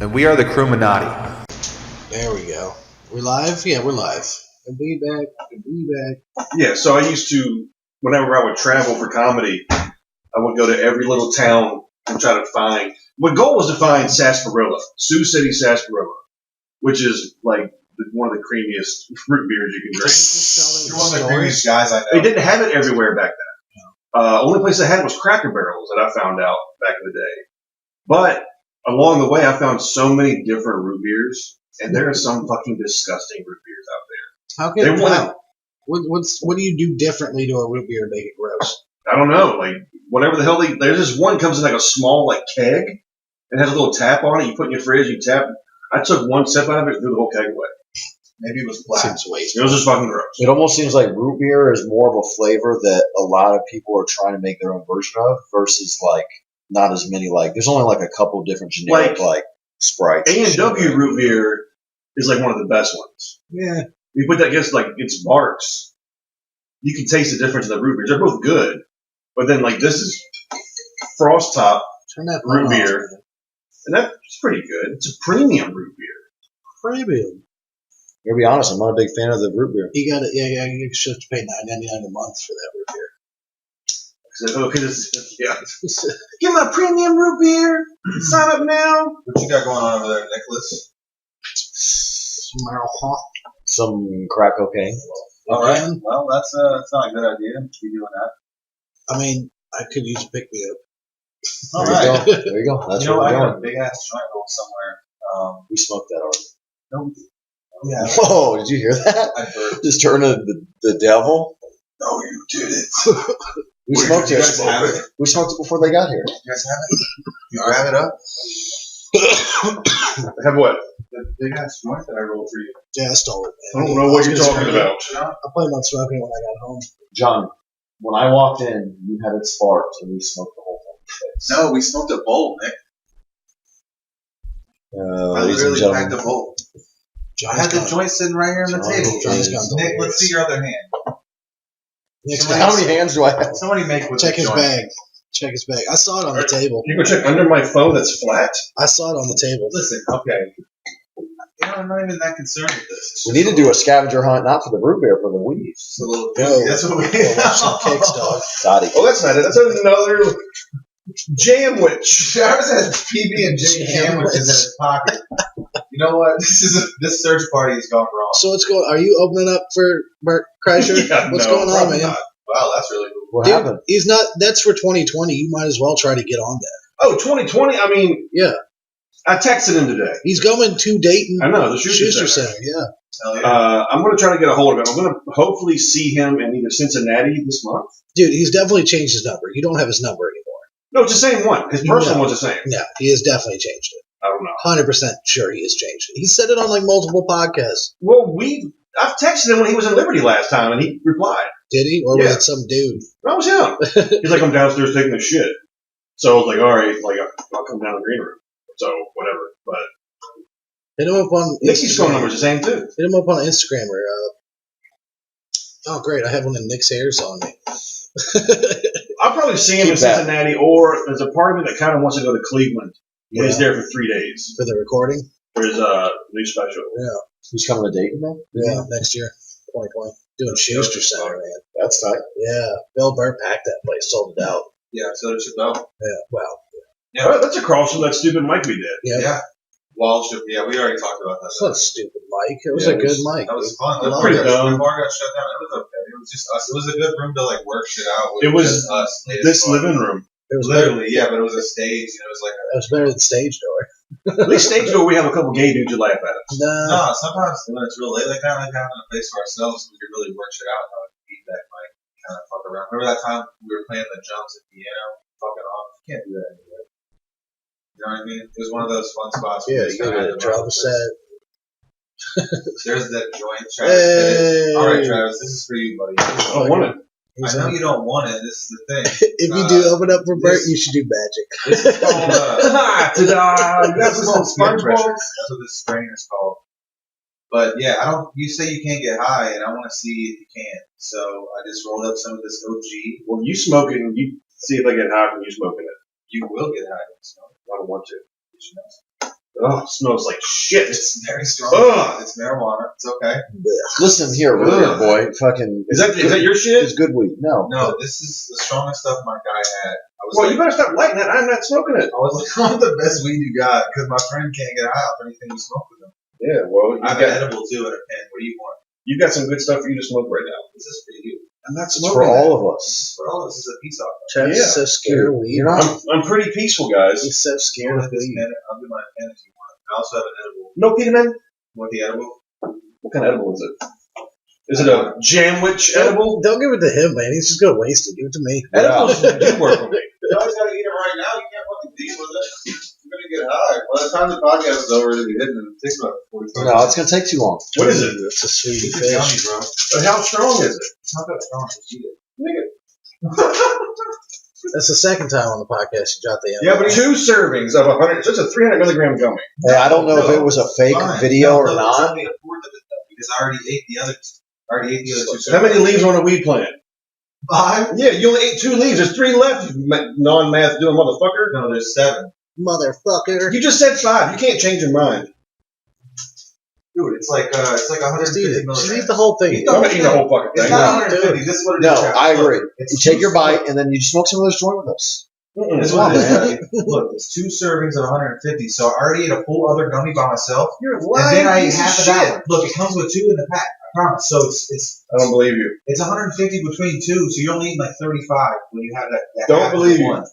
And we are the Crewminati. There we go. We're live? Yeah, we're live. And be back. Yeah, so I used to, whenever I would travel for comedy, I would go to every little town and try to find. My goal was to find sarsaparilla, Sioux City sarsaparilla, which is like one of the creamiest root beers you can drink. You're one of the creamiest guys I know. They didn't have it everywhere back then. Only place they had it was Cracker Barrels that I found out back in the day. But along the way, I found so many different root beers, and there are some fucking disgusting root beers out there. How can what do you do differently to a root beer to make it gross? I don't know, like whatever the hell there's this one comes in like a small like keg and has a little tap on it. You put in your fridge, you tap. I took one sip out of it and threw the whole keg away. Maybe it was black. Seems wasteful. It was just fucking gross. It almost seems like root beer is more of a flavor that a lot of people are trying to make their own version of versus like not as many. Like there's only like a couple different generic like Sprites. A&W root beer is like one of the best ones. Yeah. You put that against like it's Barks. You can taste the difference in the root beers. They're both good, but then like this is Frost Top Turn that root off, beer, man. and that's pretty good. It's a premium root beer. Premium. To be honest, I'm not a big fan of the root beer. You got it. Yeah. You should have to pay $9.99 a month for that root beer. Okay, yeah. Get my premium root beer. Sign up now. What you got going on over there, Nicholas? Marijuana. Some crack cocaine. All right. Well, that's not a good idea to be doing that. I mean, I could use a pick me up. All There right. you go. There you go. That's You know, where I we're got a going. big ass joint roll somewhere. We smoked that already. No, yeah, Whoa! Did you hear that? I heard. Just turn to the devil. No, you did it. We Wait, smoked you it. guys have it? We smoked it before they got here. You guys have it? You grab it up. Have what? The big ass joint that I rolled for you. Yeah, I stole it, I man. don't know what you're talking about. I planned on smoking it when I got home. John, when I walked in, you had it sparked, and we smoked the whole thing. No, we smoked a bowl, Nick. I Ladies and literally packed gentlemen, a bowl. John's I had the gone. joint sitting right here on the John- table. John's gone Nick, let's delirious. see your other hand. Nick's Somebody- how many hands do I have? Somebody make with Check the his joint. bag. Check his bag. I saw it on the table. You can check under my phone that's flat. I saw it on the table. Listen, okay. You know, I'm not even that concerned with this. It's We just need to do a scavenger hunt, not for the root beer, for the weed. just a little. Go. That's what we. Go watch some kicks, dog. Got it. Oh, that's not it. That's another Jamwich. Travis has PB&J sandwiches in his pocket. You know what? This search party has gone wrong. So what's going? Are you opening up for Bert Kreischer? Yeah, What's no, going on, probably man? not. Wow, that's really cool. What Dude, happened? he's not. That's for 2020. You might as well try to get on that. Oh, 2020. I mean, Yeah, I texted him today. he's going to Dayton I know the Schuster Center. Yeah, Hell yeah. I'm going to try to get a hold of him. I'm going to hopefully see him in either Cincinnati this month. dude, he's definitely changed his number. You don't have his number anymore. No, it's the same one. His personal No. one's the same. Yeah, he has definitely changed it. I don't know. 100% sure he has changed it. He said it on like multiple podcasts. Well, I've texted him when he was in Liberty last time, and he replied. Did he, or Yeah. was it some dude? That was him. He's like, I'm downstairs taking a shit. So I was like, all right, like I'll come down to the green room. So whatever. But Hit him up on Nikki's phone Instagram. number's the same too. Hit him up on Instagram or. Oh, great! I have one of Nick's hairs on me. I'll probably see him in Keep that. Cincinnati, or there's a part of me that kind of wants to go to Cleveland. When he's there for 3 days For the recording. for his new special. He's coming to Dayton, man? Yeah, next year, 2020. Doing Schuster Center, man. That's tight. Yeah, Bill Burr packed that place, sold it out. Yeah, so did Chappelle. Yeah, well, Yeah. Oh, that's across from that stupid Mike we did. yeah. Yeah. Walsh, yeah, we already talked about that. That's not a stupid mic. It was Yeah, a good mic. That was fun. I The love bar it. got shut down. It was okay. It was just us. It was a good room to like work shit out with. It was just us. Late as This fuck. living room. It was better. Literally, yeah, but it was a stage. You know, it was like It was better than stage door. At least stage door, we have a couple gay dudes who laugh at us. Nah, no. Sometimes when it's real late like that, like having a place for ourselves, we could really work shit out and have feedback, like kind of fuck around. Remember that time we were playing the jumps at piano, fucking off? You can't do that anymore. You know what I mean? It was one of those fun spots. yeah, where you got a drum set. There's that joint, Travis. Hey. All right, Travis, this is for you, buddy. I don't want it. I know you don't want it. This is the thing. If you do open up for Bert, you should do magic. This is called. Ta-da! That's That's called some skin pressure. SpongeBob. That's what this strain is called. But yeah, I don't. You say you can't get high, and I want to see if you can. So I just rolled up some of this OG. Well, you smoke it, and you see if I get high from you smoking it. You will get high. So I don't want to. you should know. Oh, it smells like shit. It's very strong. Ugh. It's marijuana. It's okay. Listen here, Ugh. boy. Fucking Is that your shit? It's good weed. No. No, this is the strongest stuff my guy had. I was Well, like, you better stop lighting that. I'm not smoking it. I was like, I want the best weed you got because my friend can't get high off anything you smoke with him. Yeah, well, I have an edible too and a pen. What do you want? you got some good stuff for you to smoke right now. This is for you. I'm not It's smoking for that. all of us. For all this is a piece off. Travis Yeah. is so scared of weed. You're not. I'm pretty peaceful, guys. He's so You scared want of this weed. pen? I'll do my pen if you want. I also have an edible. No, Peter Man. You want the edible? What kind of edible is it? Is it a jamwich edible? Don't give it to him, man. He's just gonna waste it. Give it to me. Edibles do work for me. You always gotta eat it right now. You can't fucking deal with it. You're gonna get high. By the time the podcast is over, it'll be hidden. It takes about 45 No, it's gonna take too long. What is it? It's a sweet It's fish. yummy, bro. But how strong is it? It's not that strong. Just eat it. That's the second time on the podcast you dropped the Yeah, but 2 servings of 100. So it's a 300 milligram gummy. Hey, I don't know if it was a fake Fine. video or It's not. only a fourth of it though, because I already ate the other. Two. How many leaves on a weed plant? 5? Yeah, you only ate 2 leaves. There's 3 left. You non-math doing motherfucker. No, there's 7. motherfucker. You just said 5. You can't change your mind. Dude, it's like 150 Just eat it. milligrams. Just eat the whole thing. Eat the I'm whole not eating the whole fucking It's thing. not No, 150. This is what it No, is. Travis. I agree. Look, it's You take your two- bite and then you smoke some of this joint with us. Mm-mm. This is what it is. Look, it's 2 servings of 150. So I already ate a full other gummy by myself, You're and lying. then I ate piece of half of shit. that one. Look, it comes with 2 in the pack. I promise. So I don't believe you. it's 150 between 2. So you're only eating like 35 when you have that. Don't half of believe you. one.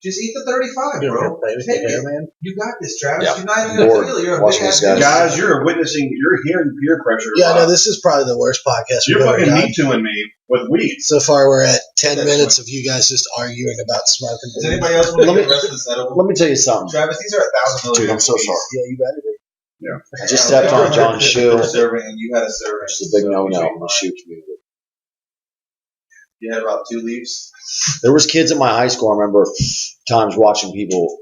Just eat the 35, You're bro. gonna play with Take your hair, it. man. You got this, Travis. Yeah. You're not even I'm gonna bored feel it. You're a watching big ass this, guys. Guys, you're hearing peer pressure. Yeah, no, this is probably the worst podcast You're we've ever fucking done. me tooing me with weed. So far, we're at 10 That's minutes of you guys just arguing about smoking Does weed. anybody else want to Let get me- the rest of this edible? Let me tell you something. Travis, these are 1,000 Dude, I'm milligrams. so apiece. sorry. Yeah, you better be. I just stepped on John's shoe. Per serving, and you had a serving. Which is a big So no-no you in the shoe community. You had about 2 leaves. There was kids in my high school. I remember times watching people.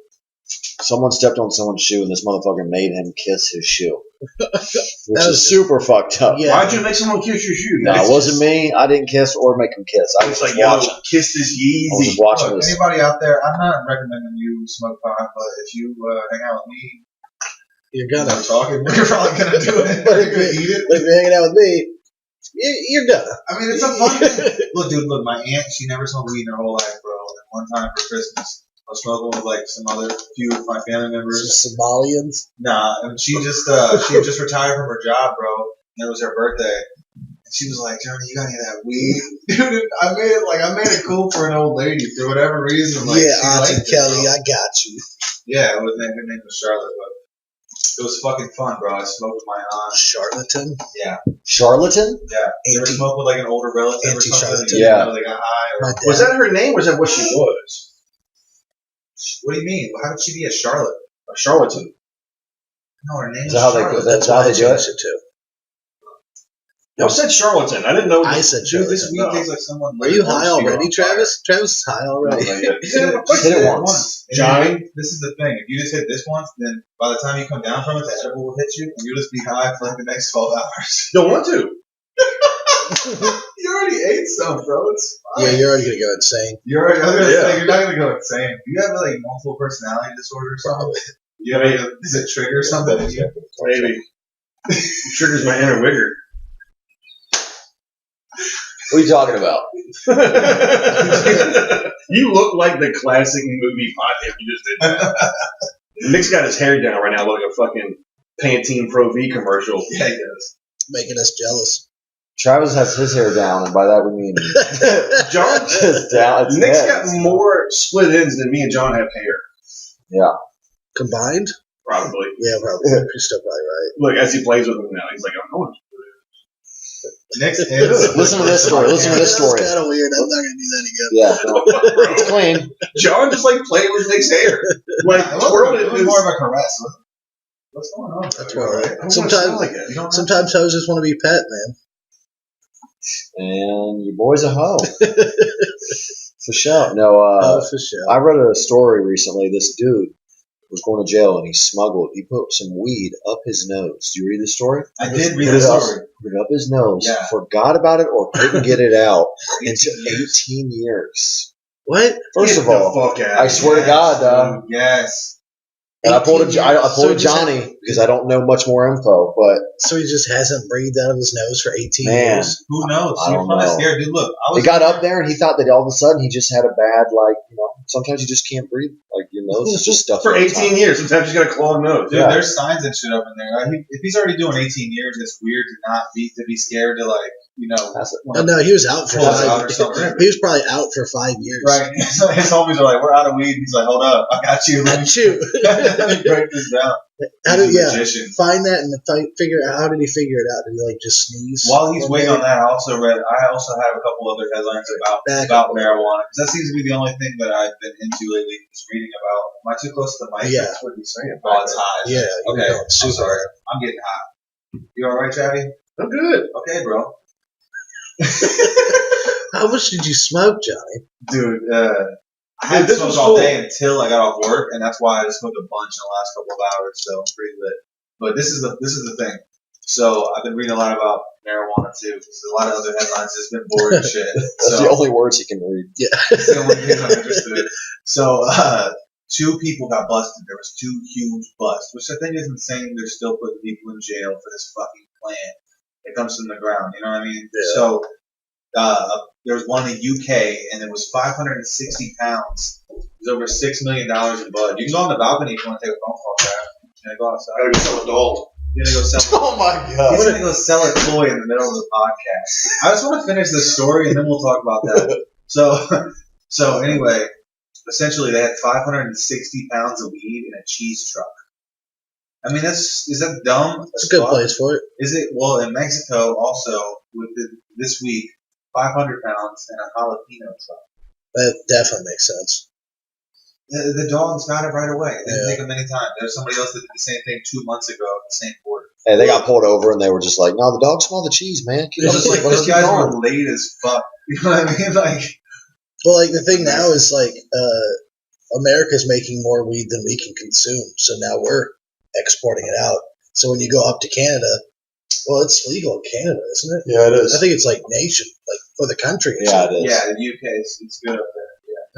Someone stepped on someone's shoe, and this motherfucker made him kiss his shoe, which That was- is super fucked up. Yeah. Why'd you make someone kiss your shoe? No, it wasn't me. I didn't kiss or make him kiss. I was It's just like, yo, watching. kiss this I was Yeezy. just watching Look, this. anybody out there, I'm not recommending you smoke pot, but if you hang out with me, You're and gonna. I'm talking, you're probably gonna do it. But You're gonna eat it. If you're hanging out with me, you're gonna. I mean, it's a fun thing. Look, dude, look, my aunt, she never smoked weed in her whole life, bro. And one time for Christmas, I was smoking with like some other few of my family members. Some Somalians. Nah, and she had just retired from her job, bro. And it was her birthday. And she was like, Johnny, you got any of that weed? Dude, I made it cool for an old lady for whatever reason. Like, yeah, she Auntie liked it, Kelly, bro. I got you. Yeah, her name was Charlotte, but it was fucking fun, bro. I smoked with my aunt. Charlatan. Yeah. Charlatan? Yeah. You ever Anti- smoke with like an older relative or something? Anti-charlatan. You didn't know they got high or My Was dad. that her name or was that what she was? what do you mean? How could she be a Charlotte? A charlatan. No, her name Is is that how they- Charlotte. that's That's how why they I do it? changed it too. I said charlatan. I didn't know. I said Dude, this charlatan. weed tastes like someone. Are you lit a high horse feeder already, on fire. Travis? Travis is high already. Just hit it once. And Johnny? then, this is the thing. If you just hit this once, then by the time you come down from it, the edible will hit you, and you'll just be high for like the next 12 hours. Don't want to. You already ate some, bro. It's fine. Yeah, you're already gonna go insane. You're already. I was gonna Yeah. say you're not gonna go insane. Do you have like multiple personality disorder or something? You have like does it trigger something in you? Maybe. It triggers my inner wigger. What are you talking about? You look like the classic movie pothead. You just did that. Nick's got his hair down right now like a fucking Pantene Pro V commercial. Yeah, he does. Making us jealous. Travis has his hair down, and by that we mean John, it's down. It's Nick's dead. got more split ends than me and John have hair. Yeah. Combined? Probably. Yeah, probably. You're still probably right. Look, as he plays with him now, he's like, I'm going. Next is Listen to this story. Listen to this story. That's kind of weird. I'm not gonna do that again. Yeah. No. It's clean. John just like playing with Nick's hair. Like, it twirling was, it. it was more of a caress. What's going on? That's bro? all right. I don't wanna Sometimes- smell like that. You don't know? Sometimes hoes just want to be pet, man. And your boy's a hoe. For sure. No, Oh, for sure. I read a story recently. This dude was going to jail and he put some weed up his nose. Do you read the story? I did read Put the it up, story. put it up his nose, Yeah. forgot about it or couldn't get it out into years. 18 years. What? First Get of the all, fuck out I of swear to here. God, Yes. And I pulled 18 I years. pulled So a he just Johnny because I don't know much more info, but So he just hasn't breathed out of his nose for 18 Man. years. Who knows? I You're don't kind of know. scared, dude. Look, I was he got up there and he thought that all of a sudden he just had a bad, sometimes you just can't breathe. Like, your nose is just stuffed. For all the 18 time. years, sometimes you got a clogged nose. Dude, Yeah. there's signs and shit up in there. If he's already doing 18 years, it's weird to be scared to Oh, no, he was out for pull us 5 out or something. He was probably out for 5 years. Right. So his homies are like, "We're out of weed." He's like, "Hold up, I got you. Let me, Shoot. let me break this down." How He's did, a magician. find that and figure out, how did he figure it out? Did he just sneeze? While he's one waiting day? on that, I also have a couple other headlines about marijuana, because that seems to be the only thing that I've been into lately. Just reading about. Am I too close to the mic? Yeah. That's what he's saying. Oh, it's high. Yeah. Okay. Going I'm super sorry. hard. I'm getting hot. You all right, Chavy? I'm good. Okay, bro. How much did you smoke, Johnny? Dude, I hadn't this smoked was all cool. day until I got off work, and that's why I just smoked a bunch in the last couple of hours. So I'm pretty lit. But this is the thing. So I've been reading a lot about marijuana too. There's a lot of other headlines. It's been boring shit. That's the only words he can read. It's the only thing I'm interested in. So 2 people got busted. There was 2 huge busts, which I think is insane. They're still putting people in jail for this fucking plan. It comes from the ground. You know what I mean? Yeah. So there was one in the UK, and it was 560 pounds. It was over $6 million in bud. You can go on the balcony if you want to take a phone call, Brad. You're gonna go outside. Gotta be so adult. You're gonna go sell. Oh my He's god! gonna go sell a toy in the middle of the podcast. I just want to finish this story, and then we'll talk about that. So anyway, essentially, they had 560 pounds of weed in a cheese truck. I mean, is that dumb? It's a good place for it. Is it? Well, in Mexico, also this week, 500 pounds and a jalapeno truck. That definitely makes sense. The dogs got it right away. They didn't Yeah. take them any time. There's somebody else that did the same thing 2 months ago at the same border. Hey, they got pulled over and they were just like, "No, the dog smelled the cheese, man." It's just like those guys were late as fuck. You know what I mean? Like, Well, the thing now is America's making more weed than we can consume, so now we're exporting it out. So when you go up to Canada, well, it's legal in Canada, isn't it? Yeah, it is. I think it's for the country. or Yeah, something. it is. yeah, the UK, it's good up there.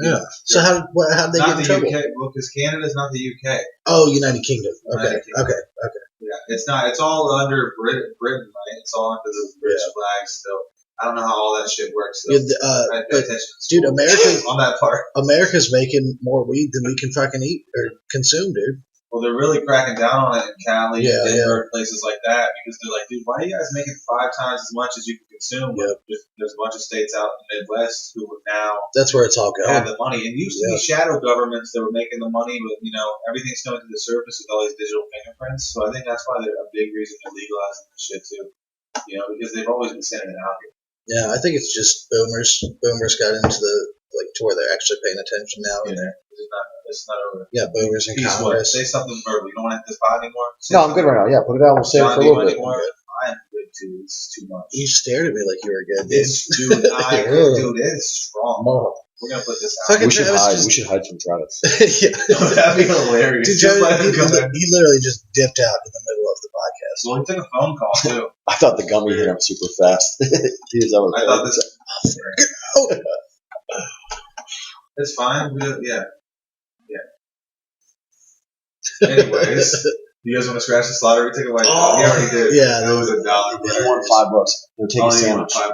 Yeah. So how'd they Not get in the trouble? UK, well, because Canada's not the UK. Oh, United Kingdom. Okay. United Kingdom. Okay. Yeah, it's not. It's all under Britain, right? It's all under the British flag still. I don't know how all that shit works. Though. I pay But, attention, dude, America's on that part. making more weed than we can fucking eat or consume, dude. Well, they're really cracking down on it in Cali Yeah, and Denver, places like that, because they're like, dude, why are you guys making 5 times as much as you can consume? Yep. There's a bunch of states out in the Midwest who would now That's where it's all have going. the money. And used to be shadow governments that were making the money, but everything's coming to the surface with all these digital fingerprints. So I think that's why they're a big reason they're legalizing this shit too. Because they've always been sending it out here. Yeah, I think it's just boomers. Boomers got into to where they're actually paying attention now. And It's not over. yeah, boomers in Peace, what? Congress. Say something verbal. You don't want to hit this pot anymore? Say No, I'm good something. right now. Yeah, put it down. We'll save it John, for a do you little want bit. any more? I am good too. This is too much. You stared at me like you were good, dude. Dude, it is strong. We're gonna put this out. Fucking We should Travis hide. just- We should hide from Travis. yeah. That'd be hilarious. Dude, Just let him he, go there. he literally just dipped out in the middle of the podcast. Well, he took a phone call too. I thought the gummy hit him super fast. I thought this. It's fine. Yeah. Anyways, you guys want to scratch the slaughter? We take it like he already did. Yeah, it was $1. He won $5. They'll take a Only sandwich. $5.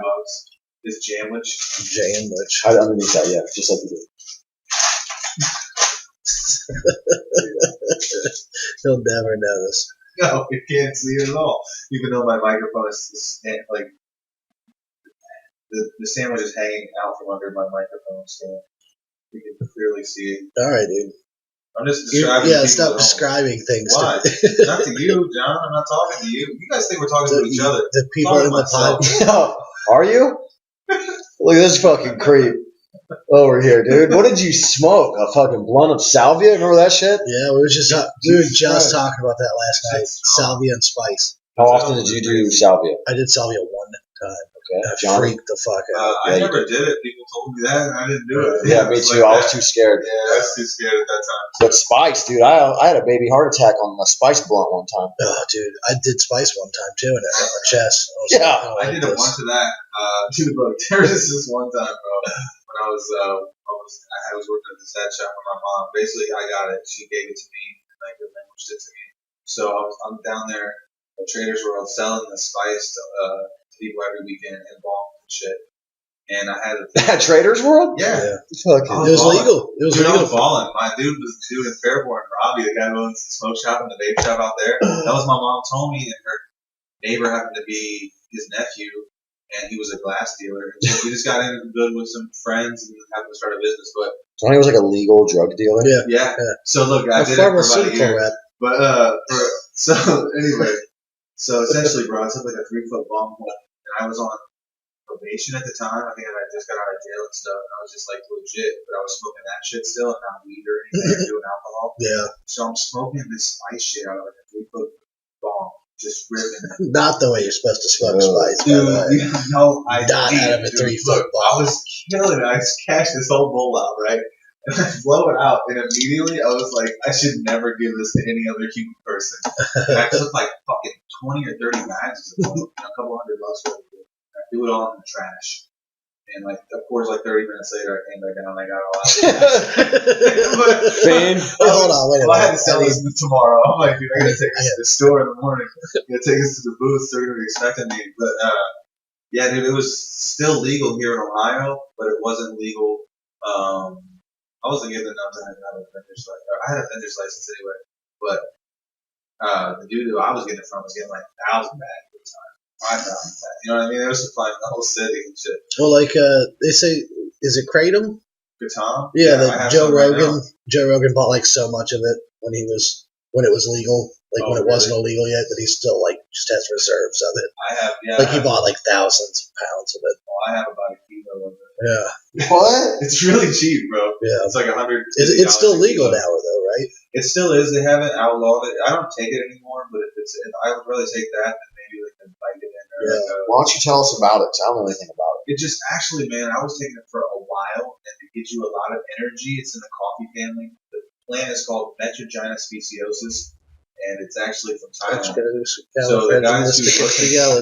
This jamwich. Jandwich. Hide underneath that, yeah, just like you did. He'll never notice. No, you can't see it at all. Even though my microphone is like the sandwich is hanging out from under my microphone stand. You can clearly see it. All right, dude. I'm just describing. Yeah, people stop at home. describing things. Why? To, Not to you, John. I'm not talking to you. You guys think we're talking to each other. The people Sorry in the myself. pod. Are you? Look at this fucking creep over here, dude. What did you smoke? A fucking blunt of salvia? Remember that shit? Yeah, we were just talking about that last night. Salvia and spice. How often did you do salvia? I did salvia one time. Okay, I Johnny. freaked the fuck out. I never did it. People told me that, and I didn't do it. Yeah, me It's too. like I was that. too scared. Yeah, I was too scared at that time. But spice, dude, I had a baby heart attack on a spice blunt one time. Oh, dude, I did spice one time too, and it hurt my chest. Yeah. I did a bunch of that. Dude, look, there was this one time, bro, when I was working at this head shop with my mom. Basically, I got it. She gave it to me. like the language did to me. So I'm down there at Traders World selling the spice to people every weekend in bulk and shit. And I had At Traders World? yeah. Fucking. It was legal. It was Dude, I legal. was balling. My dude was doing Fairborn, Robbie, the guy who owns the smoke shop and the vape shop out there. That was my mom told me, and her neighbor happened to be his nephew, and he was a glass dealer. And so we just got in good with some friends and happened to start a business. But Tony was like a legal drug dealer. yeah. So look, I A did it for about a pharmaceutical year. rep. But so anyway, so essentially, bro, I took like a 3-foot bomb hole, and I was on probation at the time. I think I had just got out of jail and stuff, and I was just like legit, but I was smoking that shit still, and not weed or anything, or doing alcohol. Yeah. So I'm smoking this spice shit out of like a 3-foot bomb, just ripping it. Not the way you're supposed to smoke Oh. spice, by Dude, the way. you have no idea. Not out of a dude. 3-foot Look, bomb. I was killing it. I just cashed this whole bowl out, right? And I blow it out, and immediately I was like, I should never give this to any other human person. And I took like fucking 20 or 30 bags of it, a couple $100 worth of it. I threw it all in the trash. And like, of course, like 30 minutes later, I came back down and I got all out of it. Fame. Hey, hold on, wait a Well, I had to minute. sell this tomorrow. I'm like, dude, I gotta take this to the store in the morning. I gotta take this to the booth. They're gonna be expecting me. But yeah, dude, it was still legal here in Ohio, but it wasn't legal. I wasn't given enough to have a vendor's license. I had a vendor's license anyway, but the dude who I was getting it from was getting like 1,000 bags at the time. 5,000 bags. You know what I mean? They were supplying the whole city and shit. Well, like they say, is it Kratom? Good Tom? Yeah, I that have Joe some right Rogan. now. Joe Rogan bought like so much of it when it was legal, like Oh, when it really? wasn't illegal yet, that he still like just has reserves of it. I have, yeah. Like he bought like thousands of pounds of it. I have about a kilo of it. Yeah, What? It's really cheap, bro. yeah. It's like $100. It's still legal now, though, right? It still is. They haven't outlawed it. I don't take it anymore, but if I would rather take that than maybe like a bite it in or Yeah. like Why don't you tell us about it? I don't know anything about it. it just actually, man, I was taking it for a while, and it gives you a lot of energy. It's in the coffee family. The plant is called Metrogina speciosus, and it's actually from Thailand. So the guys who work Yeah,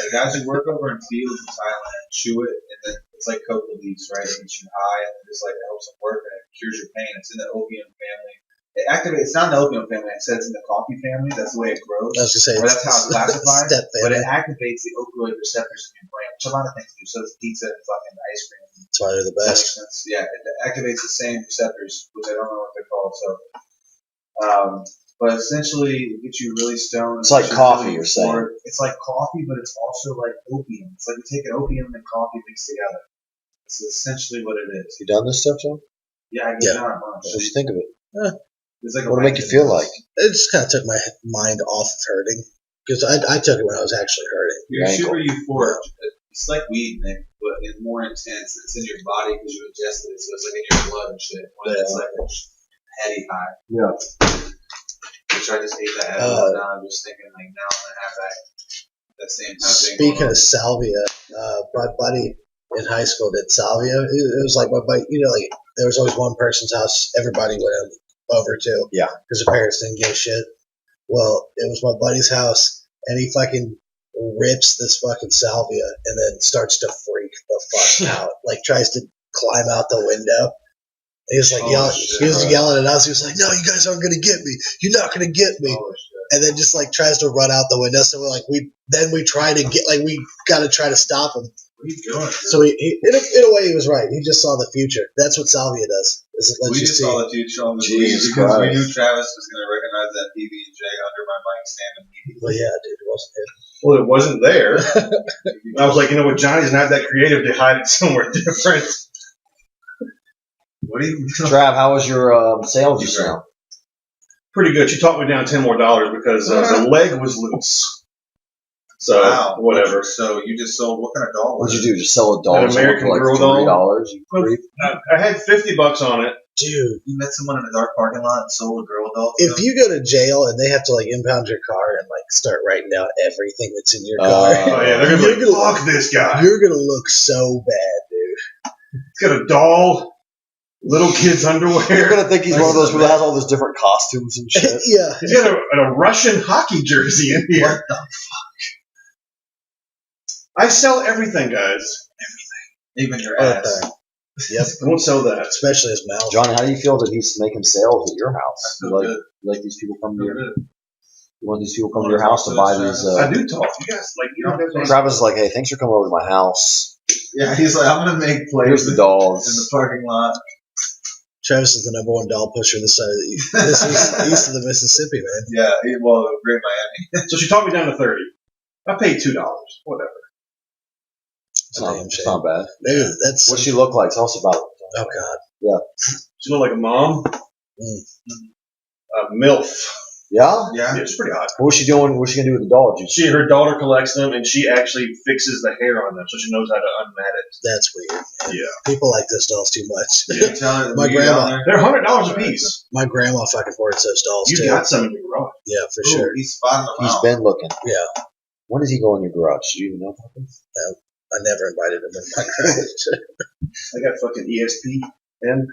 the guys who work over in fields in Thailand chew it, and then it's like coca leaves, right? It gets you high, and it just like helps them work, and it cures your pain. It's in the opium family. It activates. It's not in the opium family. It says it's in the coffee family. That's the way it grows. I was gonna say, Or that's how it's classified. Step But family. it activates the opioid receptors in your brain, which a lot of things do. So does pizza and fucking ice cream. That's why they're the Does that best. make sense? Yeah, it activates the same receptors, which I don't know what they're called. So, but essentially, it gets you really stoned. It's like Gets you coffee, really you're saying. bored. It's like coffee, but it's also like opium. It's like you take an opium and coffee mixed together. It's essentially what it is. You done this stuff, John? Yeah, I Yeah. get not much. What do you think of it? It's like What did it make you feel like? It just kind of took my mind off of hurting because I took it when I was actually hurting. You're Your super euphoric. It's like weed, Nick, but it's more intense. It's in your body because you ingested it, so it's like in your blood and shit. When it's like a heady high. Yeah. Which I just ate that. Now I'm just thinking, like, now I'm gonna have that same kind of thing. Speaking of salvia, my buddy in high school did salvia. It was like my buddy, like there was always one person's house everybody went over to. Yeah. Because the parents didn't give a shit. Well, it was my buddy's house, and he fucking rips this fucking salvia and then starts to freak the fuck out. Like tries to climb out the window. He was like yelling at us. He was like, "No, you guys aren't gonna get me. You're not gonna get me." And then just like tries to run out the window. So we're like, we try to get we gotta try to stop him. What are you doing? So he in a way he was right. He just saw the future. That's what salvia does. Is it lets We you just see. saw the future on the Jesus because we Christ. knew Travis was gonna recognize that PB&J under my mic stand immediately. Well, yeah, dude, it wasn't it. Well, it wasn't there. And I was like, you know what, Johnny's not that creative to hide it somewhere different. What are you doing? Trav, how was your sales just now? Pretty good. She talked me down $10 more because the leg was loose. So, Wow. whatever. So you just sold what kind of doll? What'd you do? Just sell a doll An American for like Girl doll? $3? You creep. I had $50 on it. Dude, You met someone in a dark parking lot and sold a girl doll to if them? you go to jail and they have to like impound your car and like start writing down everything that's in your car, Oh, yeah. They're going to be like, fuck this guy. you're gonna look so bad, dude. He's got a doll, little kid's underwear. You're gonna think he's one of those people that has all those different costumes and shit. Yeah. He's got a Russian hockey jersey in here. What the I sell everything, guys. Even your Oh, ass. sorry. Yep. I won't sell that. Especially his mouth. John, how do you feel that he's making sales at your house? I feel good. You like these people come to Feel your good. you want these people come to your house to buy these? I do talk. You guys Travis is like, hey, thanks for coming over to my house. Yeah, he's like, I'm gonna make Here's plays the in dogs. the parking lot. Travis is the #1 doll pusher this side of the east of the Mississippi, man. Yeah, Great Miami. So she talked me down to 30. I paid $2. Whatever. It's not bad. Maybe that's What's she look like? Tell us about it. oh god. She looked like a mom. MILF. Yeah? Yeah. Yeah, it's pretty hot. What was she doing? What's she gonna do with the dog? Her daughter collects them, and she actually fixes the hair on them, so she knows how to unmat it. That's weird. Yeah. People like those dolls too much. Yeah. Tell her My when you're grandma- down there- They're $100 a piece. My grandma fucking hoards those dolls You too. got some in your garage. Yeah, for Ooh, sure. He's spotting them He's out. been looking. Yeah. When does he go in your garage? Do you even know about this? I never invited him in my garage. I got fucking ESP and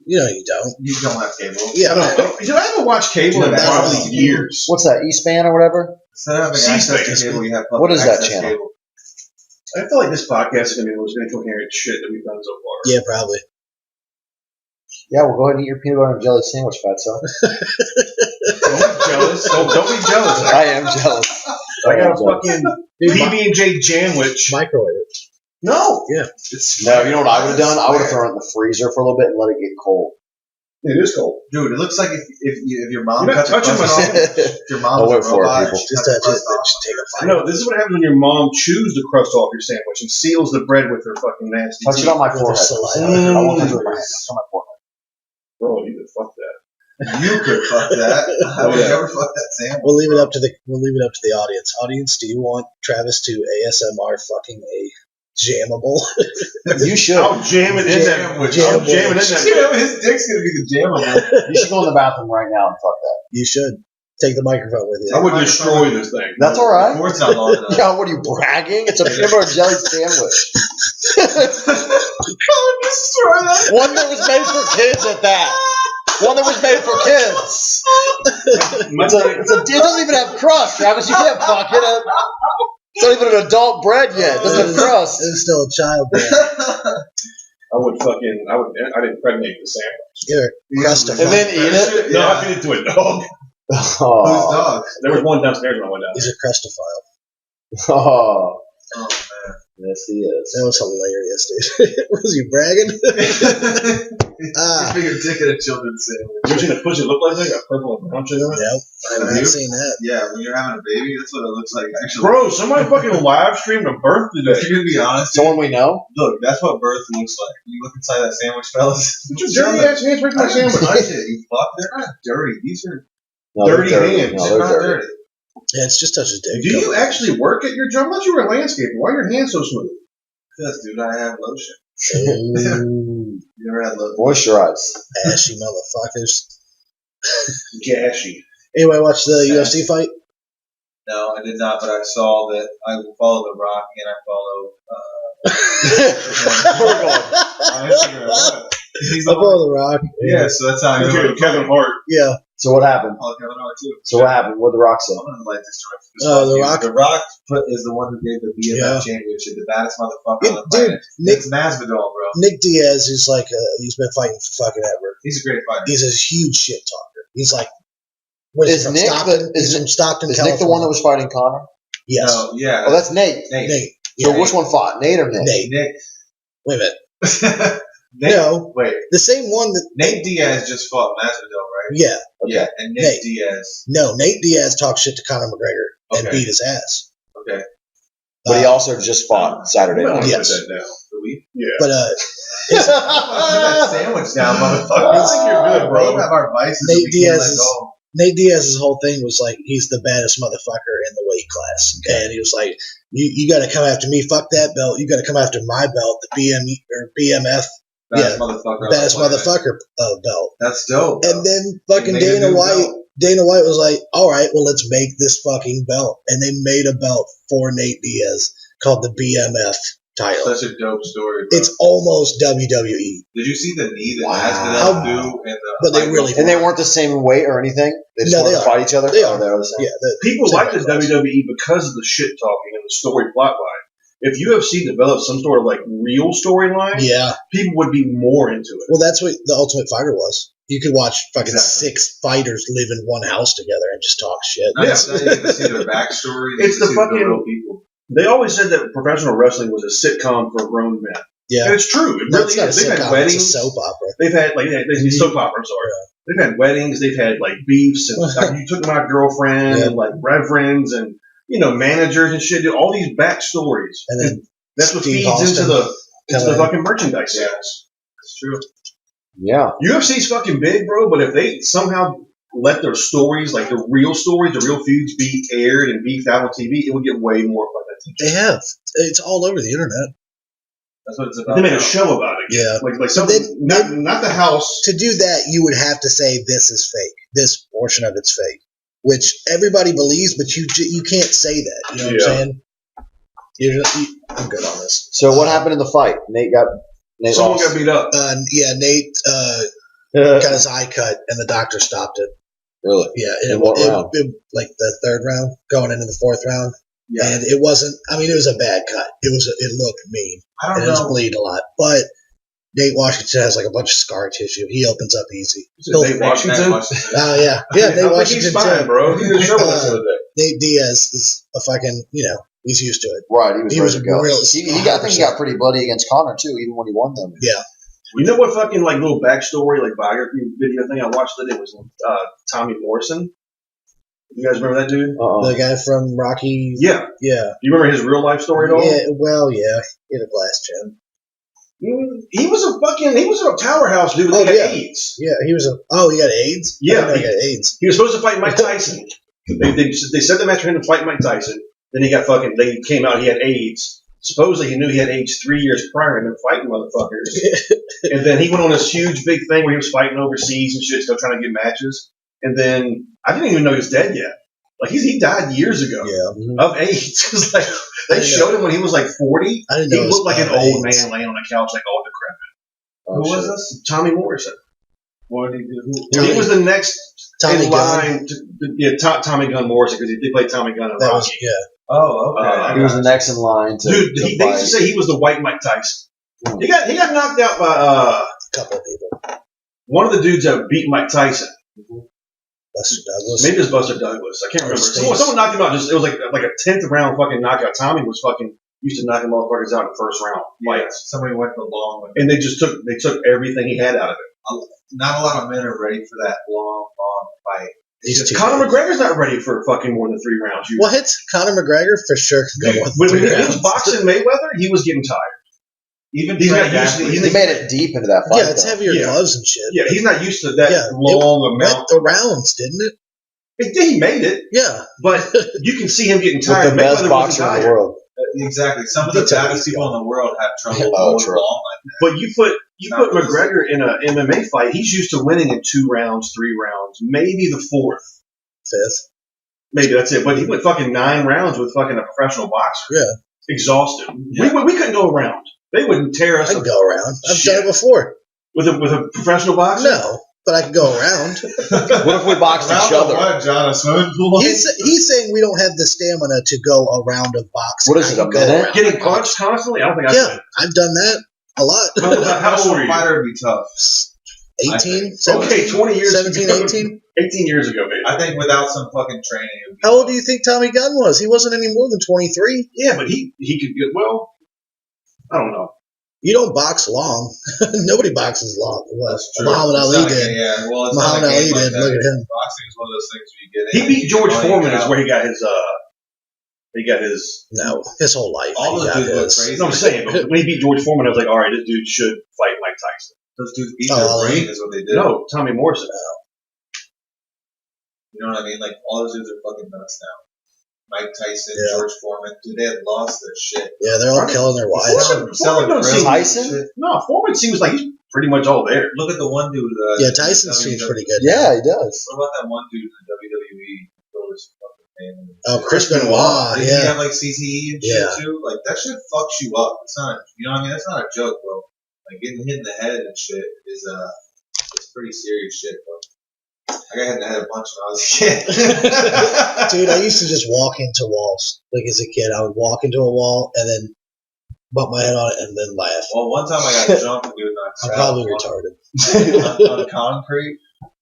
You know you don't. You don't have cable. Yeah, Did I ever watch cable in Dude, probably that's- years? What's that? E-span or whatever? Instead of having C-SPAN. access to cable, you have public What is that access channel? cable. I feel like this podcast is going to be the most incoherent shit that we've done so far. Yeah, probably. Yeah, well, go ahead and eat your peanut butter and jelly sandwich, fatso. Don't be jealous. Don't be jealous. I am jealous. I got a am jealous. fucking PB&J Jamwich. Microwave it. No. It's No, you know what I would have done? I would have thrown it in the freezer for a little bit and let it get cold. It is cold. Dude, it looks like if your mom You're not cut the touching crust my off, sandwich. if your mom I'll was wait a for it, robot, people. she Just cut the touch it, crust then off. just take a bite. No, this is what happens when your mom chews the crust off your sandwich and seals the bread with her fucking nasty Touch it teeth. on my With forehead. the saliva. I won't touch it with my hand. Touch it on my forehead. Bro, you could fuck that. You could fuck that. I would Yeah. never fuck that sandwich. We'll leave it up to the audience. Audience, do you want Travis to ASMR fucking a jammable? You should. I'll jam it in there. I'll jam it in You there. know, his dick's gonna be the jam of it. You should go in the bathroom right now and fuck that. You should take the microphone with you. I would destroy this thing. That's all The right. cord's not long enough. Yeah, what are you bragging? It's a peanut butter and jelly sandwich. Destroy that. One that was made for kids at that. One that was made for kids. It doesn't even have crust, Travis. You can't fuck it. It's not even an adult bread yet. It doesn't have crust. It's still a child brand. I'd impregnate the sandwich. Here, crust of And then eat it? No, I feed it to a dog. Whose Oh. dog? There was one downstairs when I went down. He's a crustophile. Oh. Oh man. Yes, he is. That was hilarious, dude. Was he bragging? He's being a dick at a children's sandwich. You ever seen a pussy look like that? Got purple and brown shit on it? Nope. I haven't seen that. Yeah, when you're having a baby, that's what it looks like. Actually, Bro, somebody fucking live streamed a birth today. if you're gonna be honest, Someone we know? look, that's what birth looks like. When you look inside that sandwich, fellas. Put your dirty ass hands right in my I didn't sandwich. touch it, you fuck. They're not dirty. These are No, Dirty they're hands. No, they're they're not dirty. dirty. Yeah, it's just touch his dick. Do you actually work at your job? I thought you were a landscaper. Why are your hands so smooth? Because, dude, I have lotion. Ooh. You never had lotion? Moisturize. Ashy motherfuckers. Gashy. Anyway, watch the UFC fight. No, I did not, but I saw that I follow The Rock and I follow Where we going? on Instagram. What? He's I the one. follow The Rock. Yeah, so that's how I know. Okay, Kevin Hart. Yeah. So what happened? I follow Kevin Hart too. So what happened? What did The Rock say? I'm gonna like this story. The Rock? The Rock is the one who gave the BMF Yeah. championship, the baddest motherfucker on the Dude, planet. Nick, It's Masvidal, bro. Nick Diaz is like, he's been fighting for fucking ever. He's a great fighter. He's a huge shit talker. He's like, what is Is he from Nick Stockton? the- He's from Stockton, Is California. Nick the one that was fighting Connor? Yes. No, yeah. Oh, that's Nate. Nate. Nate. So Yeah. which one fought? Nate or Nick? Nate. Nick. Wait a minute. Nate. No. Wait. The same one that. Nate Diaz just fought Masvidal, right? Yeah. Okay. Yeah, and Nick Nate. Diaz. No, Nate Diaz talked shit to Conor McGregor and Okay. beat his ass. Okay. But he also just fought Saturday I'm night. gonna Yes. put that down. The week. Yeah. But Put that sandwich down, motherfucker. I think you're good, bro. We have our vices. Nate we can't Diaz let is- go. Nate Diaz's whole thing was like, he's the baddest motherfucker in the weight class. And he was like, you got to come after me. Fuck that belt. You got to come after my belt, the BMF, Baddest motherfucker. on baddest the planet. motherfucker belt. That's dope. bro. And then fucking They made a Dana new White. belt. Dana White was like, all right, well, let's make this fucking belt. And they made a belt for Nate Diaz called the BMF title. Such a dope story, bro. It's almost WWE. Did you see the knee that Wow. Masvidal do? In the But they really- And they weren't the same weight or anything? They just No, wanted they to are. fight each other? They Oh, are. they are the same. Yeah. People same like the weight class. WWE because of the shit talking and the story plot line. if UFC developed some sort of like real storyline, Yeah. people would be more into it. Well, that's what the Ultimate Fighter was. You could watch fucking Exactly. 6 fighters live in one house together and just talk shit. Not just that, you get to see their backstory. You It's get to the see fucking- real people. They always said that professional wrestling was a sitcom for grown men, Yeah. and it's true. It No, really it's not is. a They've had sitcom. weddings. It's a soap opera. They've had like soap opera. I'm sorry. They've had weddings. They've had like beefs and like, you took my girlfriend Yeah. and like reverends and managers and shit. All these backstories, And then that's what Steve feeds into Austin the coming in. fucking merchandise sales. It's true. Yeah. UFC's fucking big, bro. But if they somehow let their stories, like the real stories, the real feuds, be aired and beefed out on TV, it would get way more fucking attention. They have. It's all over the internet. That's what it's about. They made a now. show about it. Yeah. Like something. Not the house. To do that, you would have to say this is fake. This portion of it's fake, which everybody believes, but you can't say that. You know what I'm saying? I'm good on this. So what happened in the fight? Nate Someone lost. got beat up. Yeah, Nate got his eye cut, and the doctor stopped it. Really? Yeah, In what round? Like the 3rd round, going into the 4th round. Yeah. And it wasn't. I mean, it was a bad cut. It looked mean, I and don't it was know. bleeding a lot. But Nate Washington has like a bunch of scar tissue. He opens up easy. Nate Washington. Oh yeah, yeah. Nate I think Washington he's fine, too. bro. He was trouble the other day. Nate Diaz is a fucking. He's used to it. Right, he was ready to go. real. I think he got pretty bloody against Connor too, even when he won them. Yeah. You know what fucking like little backstory, like biography video thing I watched today was Tommy Morrison. You guys remember that dude? The guy from Rocky. Yeah. Yeah. You remember his real life story at all? Yeah. Well, yeah. He had a glass chin. He was a powerhouse dude. Oh, He had yeah. AIDS. Yeah. He was a. Oh, he got AIDS. Yeah. I didn't know he got AIDS. He was supposed to fight Mike Tyson. they set the match for him to fight Mike Tyson. Then he got fucking. They came out. He had AIDS. Supposedly he knew he had AIDS 3 years prior and been fighting motherfuckers. And then he went on this huge big thing where he was fighting overseas and shit, still trying to get matches. And then I didn't even know he was dead yet. Like he died years ago Yeah. of AIDS. It's like they showed him when he was like 40. I didn't He know. looked like an old AIDS. man laying on a couch, like all decrepit. Who was this? Tommy Morrison. What did he do? Tommy- He was the next Tommy in Gunn. line. Tommy Gunn Morrison because he played Tommy Gunn in That Rocky. was yeah. Oh, okay. I He was the got next in line to Dude, to they fight. used to say he was the white Mike Tyson. He got knocked out by A couple of people. one of the dudes that beat Mike Tyson. Buster Douglas. Maybe it was Buster Douglas. I can't remember. Steve. Someone knocked him out. It was like a 10th round fucking knockout. Tommy was fucking used to knocking motherfuckers out in the first round Yeah, fights, somebody went the long one. and they took everything he had out of it. Not a lot of men are ready for that long fight. These two Conor guys. McGregor's not ready for fucking more than 3 rounds. What? Conor McGregor for sure can go on When 3 he was rounds. boxing Mayweather, he was getting tired. Even He's Frank not used to- Athlete- He made it deep into that fight. Yeah, it's though. heavier Yeah. gloves and shit. Yeah, he's not used to that Yeah, long Went amount. the rounds, didn't it? He made it, Yeah. but you can see him getting With tired. the best Mayweather wasn't boxer in the tired. world. Exactly. Some of the He took baddest these people in the world have trouble Oh, going true. long like that. But you put Not really. McGregor in a MMA fight. He's used to winning in 2 rounds, 3 rounds, maybe the 4th. 5th. Maybe that's it. But he went fucking 9 rounds with fucking a professional boxer. Yeah. Exhausted. Yeah. We couldn't go around. They wouldn't tear us I can go around. I've Shit. done it before. with a professional boxer. No, but I can go around. What if we boxed each other? What, John? A swimming pool? He's saying we don't have the stamina to go a round of boxing. What is it, I a can go minute? around. Getting punched constantly? I don't think I Yeah, could. I've done that a lot. How old are you? Fighter would be tough. 18? Okay, 20 years 17, ago. 18? 18 years ago, maybe. I think without some fucking training, it would be How old do you think Tommy Gunn was? He wasn't any more than 23. Yeah, but he could get, well, I don't know. You don't box long. Nobody boxes long. Well, That's true. Muhammad It's Ali not a did. game, yeah, well, it's Muhammad not a Ali game like did. that. Look at him. Boxing is one of those things where you get in. He beat you George get money, Foreman get is out. where he got his No, his whole life. All he those got dudes look his. crazy. No, I'm saying, but when he beat George Foreman, I was like, all right, this dude should fight Mike Tyson. Those dudes eat Oh, their Ali? brain is what they did. No, Tommy Morrison. You know what I mean? Like, all those dudes are fucking nuts now. Mike Tyson, Yeah. George Foreman, dude, they had lost their shit. Yeah, they're all Right. killing their wives. Foreman Selling don't grills seem- and Tyson? shit. No, Foreman seems like he's pretty much all there. Look at the one dude. Yeah, Tyson seems pretty good. Yeah, he does. What about that one dude in the WWE? What was his fucking name? Oh, Chris Benoit. Did he Yeah. have like CTE and Yeah. shit too? Like that shit fucks you up. It's not, you know what I mean? That's not a joke, bro. Like getting hit in the head and shit is it's pretty serious shit, bro. I got hit in the head a bunch when I was a kid. Dude, I used to just walk into walls. Like as a kid, I would walk into a wall and then bump my head on it, and then laugh. Well, one time I got jumped and dude, I'm probably retarded. on concrete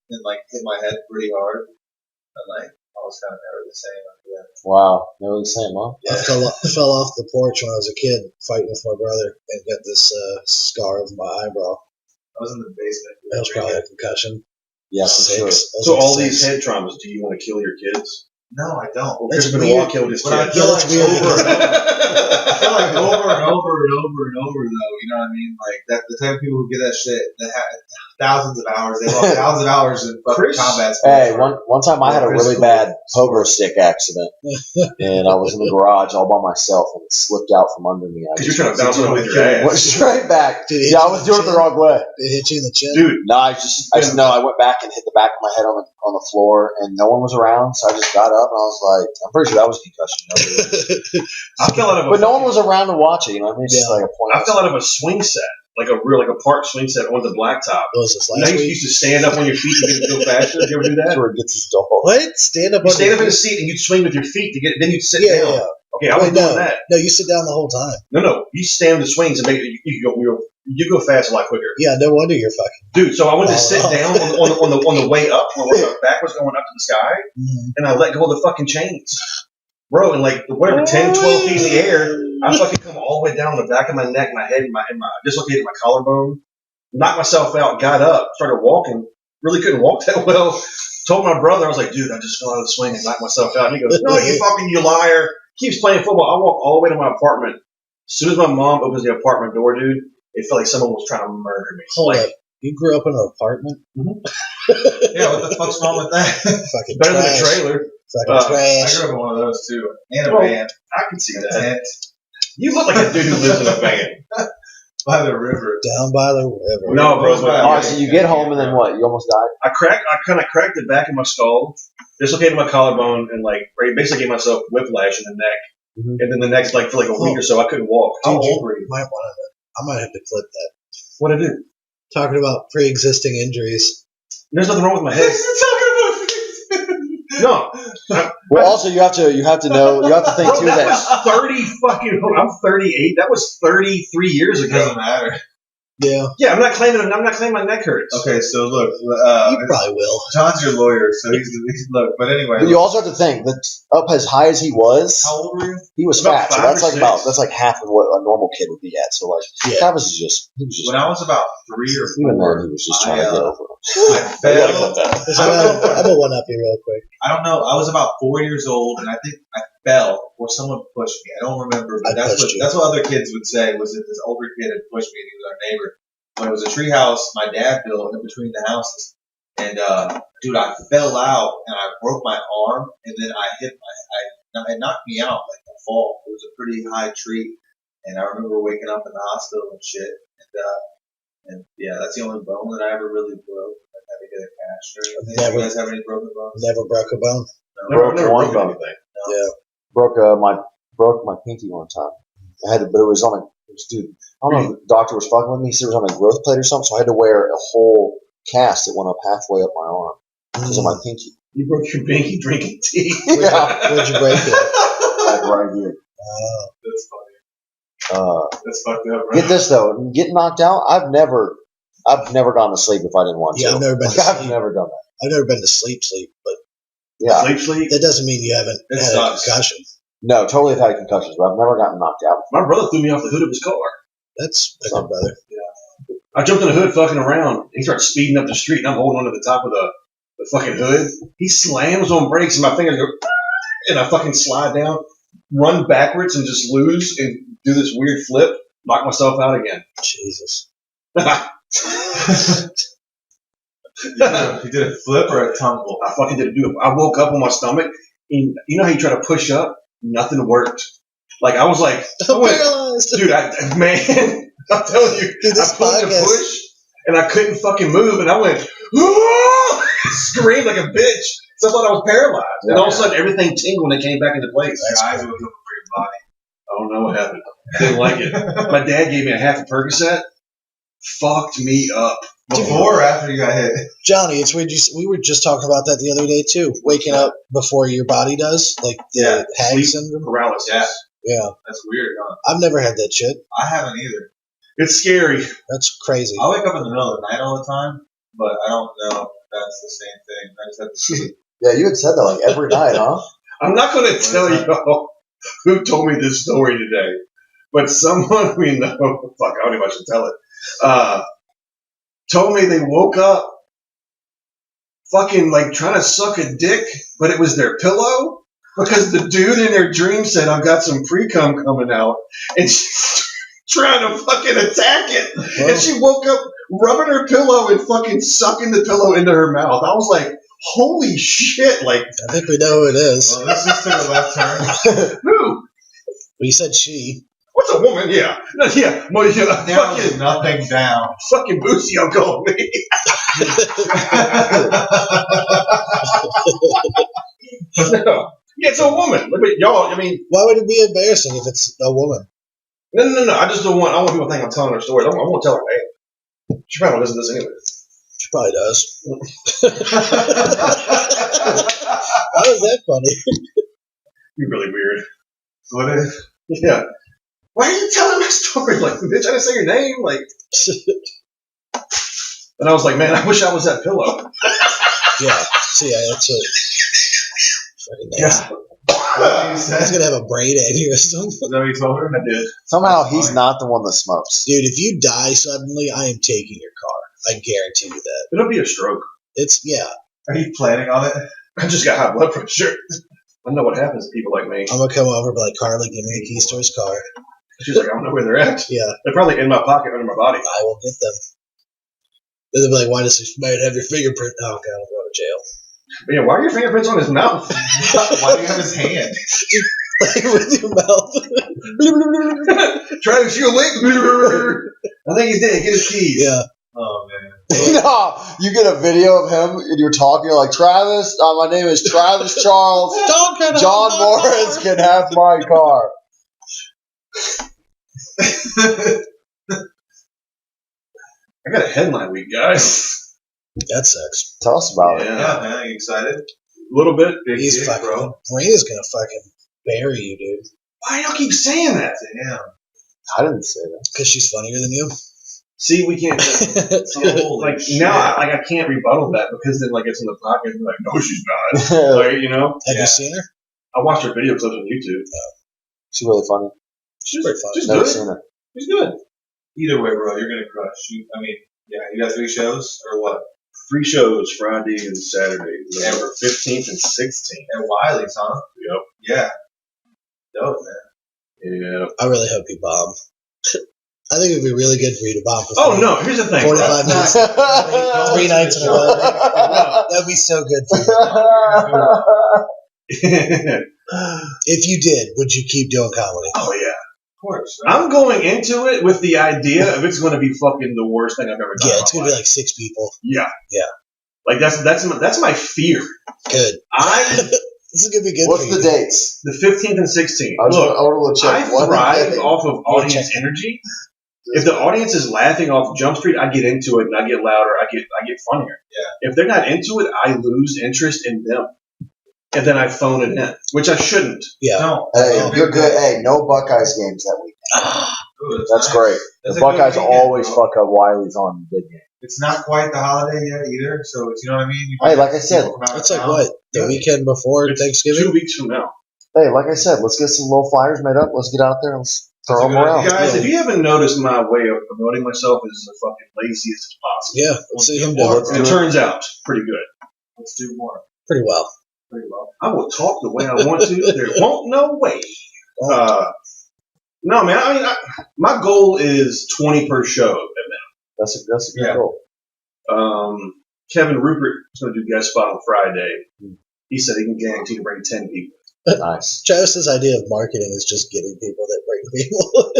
and like hit my head pretty hard, and like I was kind of never the same after that. Wow, never the same, huh? I fell off the porch when I was a kid fighting with my brother and got this scar over my eyebrow. I was in the basement. That was probably a concussion. Yeah, for sure. So all these head traumas, do you want to kill your kids? No, I don't. Well, Chris Benoit killed his But I kids. feel like That's weird. I feel like over and over and over and over though. You know what I mean? Like that, the type of people who get that shit that have thousands of hours. They lost thousands of hours in fucking combat sports. Hey, one time I had a really bad pogo stick accident, and I was in the garage all by myself, and it slipped out from under me. Because you're trying to bounce it with your Went ass. straight back. Did it Yeah, I hit was you doing in it the wrong way. It hit you in the chin? Dude, No, I went back and hit the back of my head on the floor, and no one was around, so I just got up and I was like, I'm pretty sure that was concussion. I fell out of a But no one was around to watch it. You know what I mean? It's just like a point. I fell out of a swing set, like a park swing set on the blacktop. What was this You know, last you week? used to stand up on your feet to get it go faster. Did you ever do That's that? where it gets his dog. What? Stand up You on stand up in your a seat and you'd swing with your feet to get it. Then you'd sit Yeah, down. yeah. Okay, I was Wait, doing no. that. No, you sit down the whole time. No, you stand the swings and make you go fast a lot quicker, Yeah, no wonder you're fucking. dude. So I went to sit Oh. down on the way up, where the back was going up to the sky, and I let go of the fucking chains, bro. And like whatever 10, 12 feet in the air, I fucking come all the way down the back of my neck, my head, and my dislocated my collarbone, knocked myself out, got up, started walking. Really couldn't walk that well. Told my brother, I was like, dude, I just fell out of the swing and knocked myself out. And he goes, no, you liar. Keeps playing football. I walk all the way to my apartment. As soon as my mom opens the apartment door, dude, it felt like someone was trying to murder me. Hold Like, up. You grew up in an apartment? Yeah, what the fuck's wrong with that? Fucking better than a trash. trailer. Fucking I trash. grew up in one of those too, and a Well, van, I can see a that. tent You look like a dude who lives in a van. by the river. Down by the river. No, bro. All right, so you get home and then what? You almost died? I kind of cracked the back of my skull, dislocated my collarbone, and like basically gave myself whiplash in the neck. Mhm. And then the next, like for like a week or so, I couldn't walk. Dude, How you old were you? might want to. I might have to clip that. What I do? Talking about pre-existing injuries. There's nothing wrong with my head. No. Well, also you have to know, you have to think Bro, too that that was 30 fucking. I'm 38. That was 33 years It ago. doesn't matter. Yeah, Yeah, I'm not claiming my neck hurts. Okay, so look, you probably will. John's your lawyer, so he's look. But anyway, but you also have to think that up as high as he was, how old were you? he was About fat. So 5 that's or like 6. that's like half of what a normal kid would be at. So like Yeah. Travis is just he was just When I was about 3 or even 4, then he was just trying to get over it. I fell. I'm gonna one up you real quick. I don't know. I was about 4 years old, and I think I fell or someone pushed me. I don't remember, but I pushed you. that's what other kids would say. Was that this older kid had pushed me, and he was our neighbor. When it was a tree house my dad built in between the houses, and dude, I fell out and I broke my arm, and then it knocked me out like a fall. It was a pretty high tree, and I remember waking up in the hospital and shit. And yeah, that's the only bone that I ever really broke. I had to get a cast or anything. Never. You guys have any broken bones? Never broke a bone. Never Broke one broken bone. anything. Yeah. Broke my pinky one time. But it was on dude. I don't know if the doctor was fucking with me. He said it was on a growth plate or something, so I had to wear a whole cast that went up halfway up my arm because of my pinky. You broke your pinky drinking tea. Yeah, Where'd you break it? like right here. That's funny. That's fucked up, right? Get this though, getting knocked out. I've never gone to sleep if I didn't want to. Yeah, I've never been to I've sleep. never done that. I've never been to sleep, but Yeah, Sleep. that doesn't mean you haven't It had sucks. a concussion. no, totally have had concussions, but I've never gotten knocked out. My brother threw me off the hood of his car. That's a good brother. I jumped in the hood fucking around. He starts speeding up the street, and I'm holding onto the top of the fucking hood. He slams on brakes, and my fingers go, and I fucking slide down, run backwards, and just lose, and do this weird flip, knock myself out again. Jesus. You did a flip or a tumble? I fucking didn't do it. I woke up on my stomach, and you know how you try to push up? Nothing worked. Like, I was like, I'm paralyzed. dude, man, I'm telling you, Dude, this I pulled the podcast- push, and I couldn't fucking move, and I went, "Aah!" Screamed like a bitch. So I thought I was paralyzed. And all of a sudden, everything tingled and it came back into place. Your eyes were looking for your body. I don't know what happened. Didn't like it. My dad gave me a half a Percocet. Fucked me up. Before or after you got hit? Johnny, it's weird. We were just talking about that the other day too. Waking up before your body does, like the Yeah, hag sleep syndrome. paralysis. Yeah. Yeah. That's weird, huh? I've never had that shit. I haven't either. It's scary. That's crazy. I wake up in the middle of the night all the time, but I don't know if that's the same thing. I just have to see. Yeah, you had said that like every night, huh? I'm not going to tell y'all who told me this story today, but someone we know, fuck, I don't even know if I should tell it, told me they woke up fucking like trying to suck a dick, but it was their pillow because the dude in their dream said, I've got some pre-cum coming out, and she's trying to fucking attack it. Well, And she woke up rubbing her pillow and fucking sucking the pillow into her mouth. I was like, holy shit, like, I think we know who it is. Well, this just took a left turn. who? Well, you said she. What's a woman? Yeah. No, yeah. Well, yeah, Now is nothing down. fucking Busio called me. No. Yeah, it's a woman. But y'all, I mean, Why would it be embarrassing if it's a woman? no. I just don't want people to think I'm telling her story. I won't tell her name. She probably doesn't listen to this anyway. She probably does. How is that funny? You're really weird. What is? Yeah. Why are you telling my story? Like, bitch, I didn't say your name. Like, and I was like, man, I wish I was that pillow. Yeah. See, that's what. Fucking nasty. Yeah. He's gonna have a brain aneurysm. Is that what you told her? I did. Somehow he's not the one that smokes. Dude, if you die suddenly, I am taking your car. I guarantee you that. It'll be a stroke. It's, yeah. Are you planning on it? I just got high blood pressure. I know what happens to people like me. I'm gonna come over and be like, Carly, give me the keys to his car. She's like, I don't know where they're at. Yeah, They're probably in my pocket under my body. I will get them. Then they'll be like, why does this man have your fingerprint? Oh, God, I'm going to jail. But yeah, why are your fingerprints on his mouth? Why do you have his hand? Like, with your mouth. Try to steal link. I think he's dead. Get his keys. Yeah. Oh man. No, you get a video of him and you're talking like, Travis, my name is Travis Charles. John Morris can have my car. I got a headline week, guys. That sucks. Tell us about it. Yeah, man. Are you excited? A little bit. Big He's dick, fucking, bro. Braina's gonna fucking bury you, dude. Why do y'all keep saying that? Damn. I didn't say that. Because she's funnier than you. See, we can't. Holy like shit. now, I can't rebuttal that because then like it's in the pocket and like, no, she's not. Like, you know, Have Yeah. you seen her? I watched her video clips on YouTube. She's really funny. She's pretty funny. She's Never good. seen her. She's good. Either way, bro, you're gonna crush. You got 3 shows or what? 3 shows Friday and Saturday, Yeah. November 15th and 16th. At Wiley's, huh? Yep. Yeah. Dope, man. Yeah. I really hope you bomb. I think it would be really good for you to bomb for Oh no! Here's the thing. 45 bro. minutes. 3 nights in a row. That would be so good for you. If you did, would you keep doing comedy? Oh yeah. Of course. Right? I'm going into it with the idea of it's going to be fucking the worst thing I've ever done. Yeah, in it's my gonna be life. like 6 people. Yeah. Yeah. Like that's my fear. Good. This is gonna be good. What's for the you. dates? The 15th and 16th. I Look, want to I check. What thrive day? off of audience energy. If the audience is laughing off Jump Street, I get into it and I get louder. I get funnier. Yeah. If they're not into it, I lose interest in them, and then I phone it in, which I shouldn't. Yeah. No. Hey, you're good. Hey, no Buckeyes games that week. Ooh, That's nice. great. That's The a good Buckeyes weekend, always bro. fuck up Wiley's on big game. It's not quite the holiday yet either, so it's, you know what I mean? You Hey, like I said, people come out It's of like town. what? The Yeah. weekend before It's Thanksgiving? 2 weeks from now. hey, like I said, let's get some little flyers made up. Let's get out there and let's throw That's a them good around. idea. Guys, if you haven't noticed, my way of promoting myself is the fucking laziest as possible. Yeah, let's see him do Or- it. And it turns out pretty good. Let's do more. Pretty well. Pretty well. I will talk the way I want to. There won't no way. No, man. I mean, my goal is 20 per show at That's a good Yeah. goal. minimum. Kevin Rupert is going to do guest spot on Friday. He said he can guarantee to bring 10 people. Nice. Travis's idea of marketing is just getting people that bring people.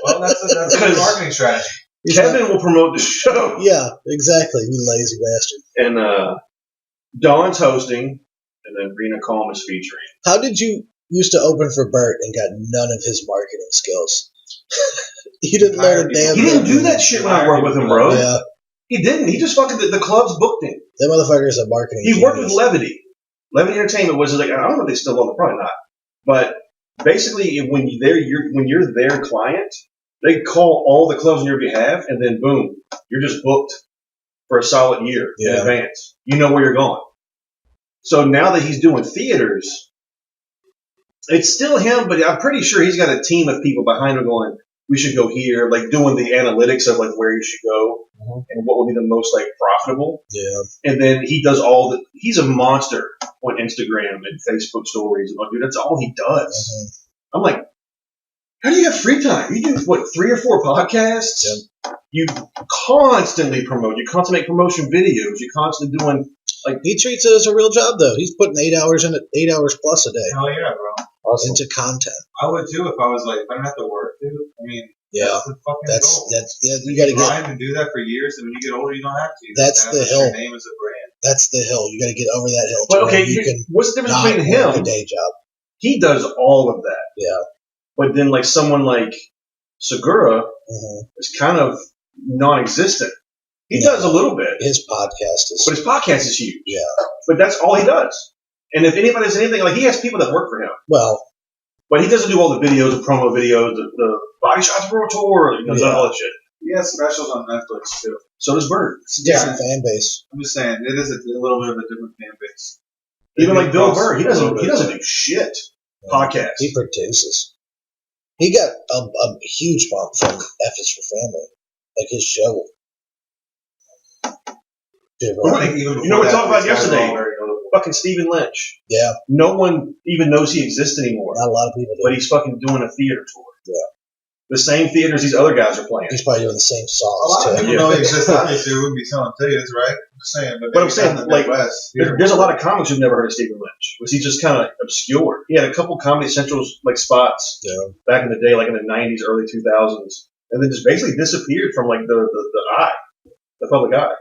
Well, that's a good marketing strategy. He's Kevin will promote the show. Yeah, exactly. You lazy bastard. And Dawn's hosting, and then Rena Calm is featuring. How did you used to open for Bert and got none of his marketing skills? You didn't learn a damn He didn't thing. do that shit when I worked with him, bro. Yeah, He didn't. He just fucking, the clubs booked him. that motherfucker's a marketing He worked with genius. Levity. Levity Entertainment was like, I don't know if they still own it, probably not. But basically when you're their client, they call all the clubs on your behalf, and then boom, you're just booked for a solid year in advance. You know where you're going. So now that he's doing theaters, it's still him, but I'm pretty sure he's got a team of people behind him going, we should go here, like doing the analytics of like where you should go and what would be the most like profitable. Yeah. And then he does he's a monster on Instagram and Facebook stories. And, dude, that's all he does. I'm like, how do you have free time? You do, what, 3 or 4 podcasts? Yep. You constantly promote. You constantly make promotion videos. You're constantly doing, like... He treats it as a real job, though. He's putting 8 hours in it, 8 hours plus a day. Hell yeah, bro. Awesome. Into content. I would too if I was like, if I didn't have to work, dude. I mean, Yeah. that's the fucking goal. You got to get... grind and do that for years, and when you get older, you don't have to. That's the hill. Your name is a brand. That's the hill. You got to get over that hill. But okay, what's the difference between him? A day job. He does all of that. Yeah. But then, like, someone like Segura is kind of non-existent. He does a little bit. His podcast is... But his podcast is huge. Yeah. But that's all he does. And if anybody does anything, like, he has people that work for him. Well... But he doesn't do all the videos, the promo videos, the Body Shots World Tour, all that shit. He has specials on Netflix, too. So does Bird. It's a different fan base. I'm just saying, it is a little bit of a different fan base. Even like Bill Burr, he doesn't do shit. Podcast. He produces. He got a huge bump from F is for Family. Like his show. You know what we talked about yesterday? Fucking Stephen Lynch. Yeah. No one even knows he exists anymore. Not a lot of people do. But he's fucking doing a theater tour. Yeah. The same theaters these other guys are playing. He's probably doing the same songs. A lot of people know he exists. Obviously, we wouldn't be selling tickets, right? I'm just saying. But I'm saying, like, there's a lot of comics who've never heard of Stephen Lynch. Was he just kind of obscure? He had a couple Comedy Central's like spots back in the day, like in the 90s, early 2000s, and then just basically disappeared from like the public eye.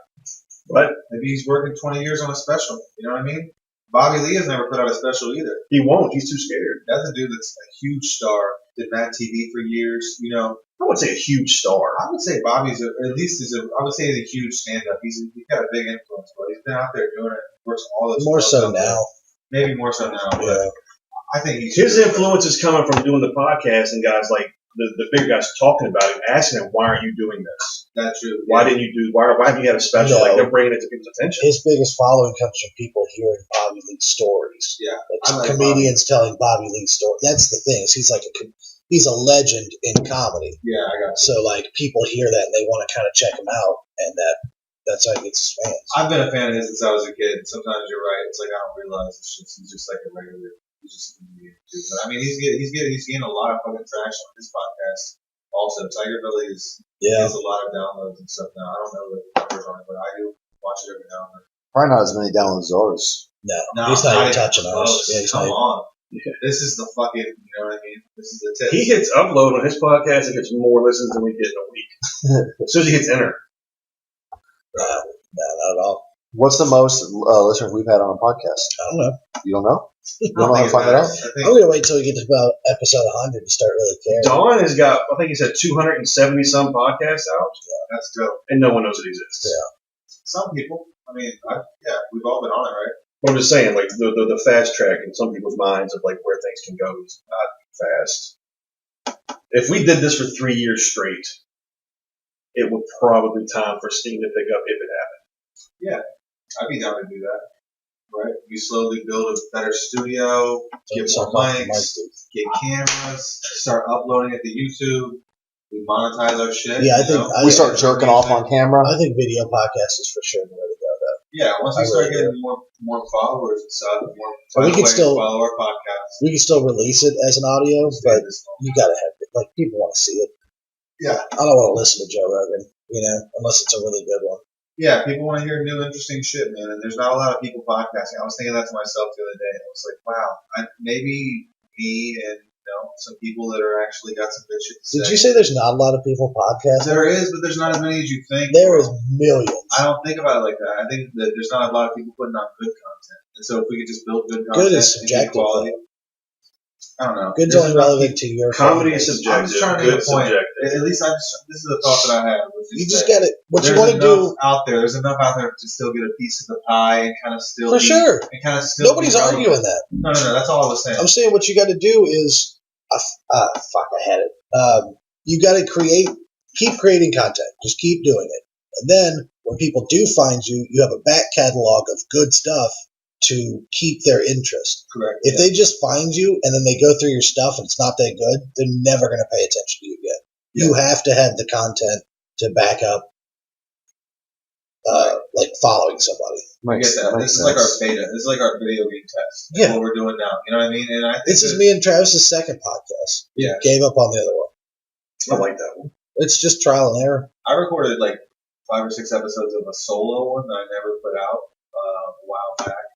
But maybe he's working 20 years on a special. You know what I mean? Bobby Lee has never put out a special either. He won't. He's too scared. That's a dude that's a huge star. Did Mad TV for years. You know, I wouldn't say a huge star. I would say Bobby's I would say he's a huge stand-up. He's got a big influence, but he's been out there doing it. Works all this more so now. Maybe more so now. Yeah. I think his influence is coming from doing the podcast and guys like the bigger guys talking about him, asking him, "Why aren't you doing this? That's true. Why didn't you do? Why haven't you had a special?" Like they're bringing it to people's attention. His biggest following comes from people hearing Bobby Lee stories. Yeah, like comedians telling Bobby Lee stories. That's the thing. He's like he's a legend in comedy. Yeah, I got it. So like people hear that and they want to kind of check him out, and that's how he gets his fans. I've been a fan of his since I was a kid. Sometimes you're right. It's like I don't realize he's just like a regular. He's just a comedian too. But I mean, he's getting a lot of fucking traction on his podcast. Also, Tiger Billy has a lot of downloads and stuff now. I don't know the numbers on it, but I do watch it every now and then. Probably not as many downloads as ours. No, he's not even touching ours. Yeah, Come on. Yeah. This is the fucking, you know what I mean? This is the tip. He hits upload on his podcast and gets more listens than we get in a week. As soon as he hits enter. No, not at all. What's the most listeners we've had on a podcast? I don't know. You don't know? You don't know how to find that out? I'm going to wait till we get to about episode 100 to start really caring. Don has got, I think he said 270 some podcasts out. Yeah, that's dope. And no one knows it exists. Yeah. Some people. I mean, we've all been on it, right? But I'm just saying, like, the fast track in some people's minds of, like, where things can go is not fast. If we did this for 3 years straight, it would probably be time for Steam to pick up if it happened. Yeah. I'd be down to do that. Right? We slowly build a better studio, get more mics, get cameras, start uploading it to YouTube. We monetize our shit. Yeah, I think we start jerking off on camera. I think video podcast is for sure the way to go, though. Yeah, once we start getting more followers and stuff, we can still follow our podcast. We can still release it as an audio, but you gotta have it. Like people want to see it. Yeah, I don't want to listen to Joe Rogan, unless it's a really good one. Yeah, people want to hear new, interesting shit, man. And there's not a lot of people podcasting. I was thinking that to myself the other day. I was like, wow, maybe me and some people that are actually got some good shit to say. Did you say there's not a lot of people podcasting? There is, but there's not as many as you think. There is millions. I don't think about it like that. I think that there's not a lot of people putting out good content. And so if we could just build good content, good is subjective. Quality, I don't know. Good's only relevant to your comedy is subjective. I'm just trying to make a point. At least this is the thought that I have. You just got it. What you want to do out there. There's enough out there to still get a piece of the pie and kind of still for sure. And kind of still nobody's arguing that. No. That's all I was saying. I'm saying what you got to do is Fuck, I had it. You got to keep creating content. Just keep doing it. And then when people do find you, you have a back catalog of good stuff to keep their interest. Correct. If they just find you and then they go through your stuff and it's not that good, they're never going to pay attention to you again. Yeah. You have to have the content to back up, like following somebody. I get that. This is like our beta. This is like our video game test. That's what we're doing now. You know what I mean? And I think this is me and Travis's second podcast. Yeah. We gave up on the other one. I like that one. It's just trial and error. I recorded like 5 or 6 episodes of a solo one that I never put out a while back.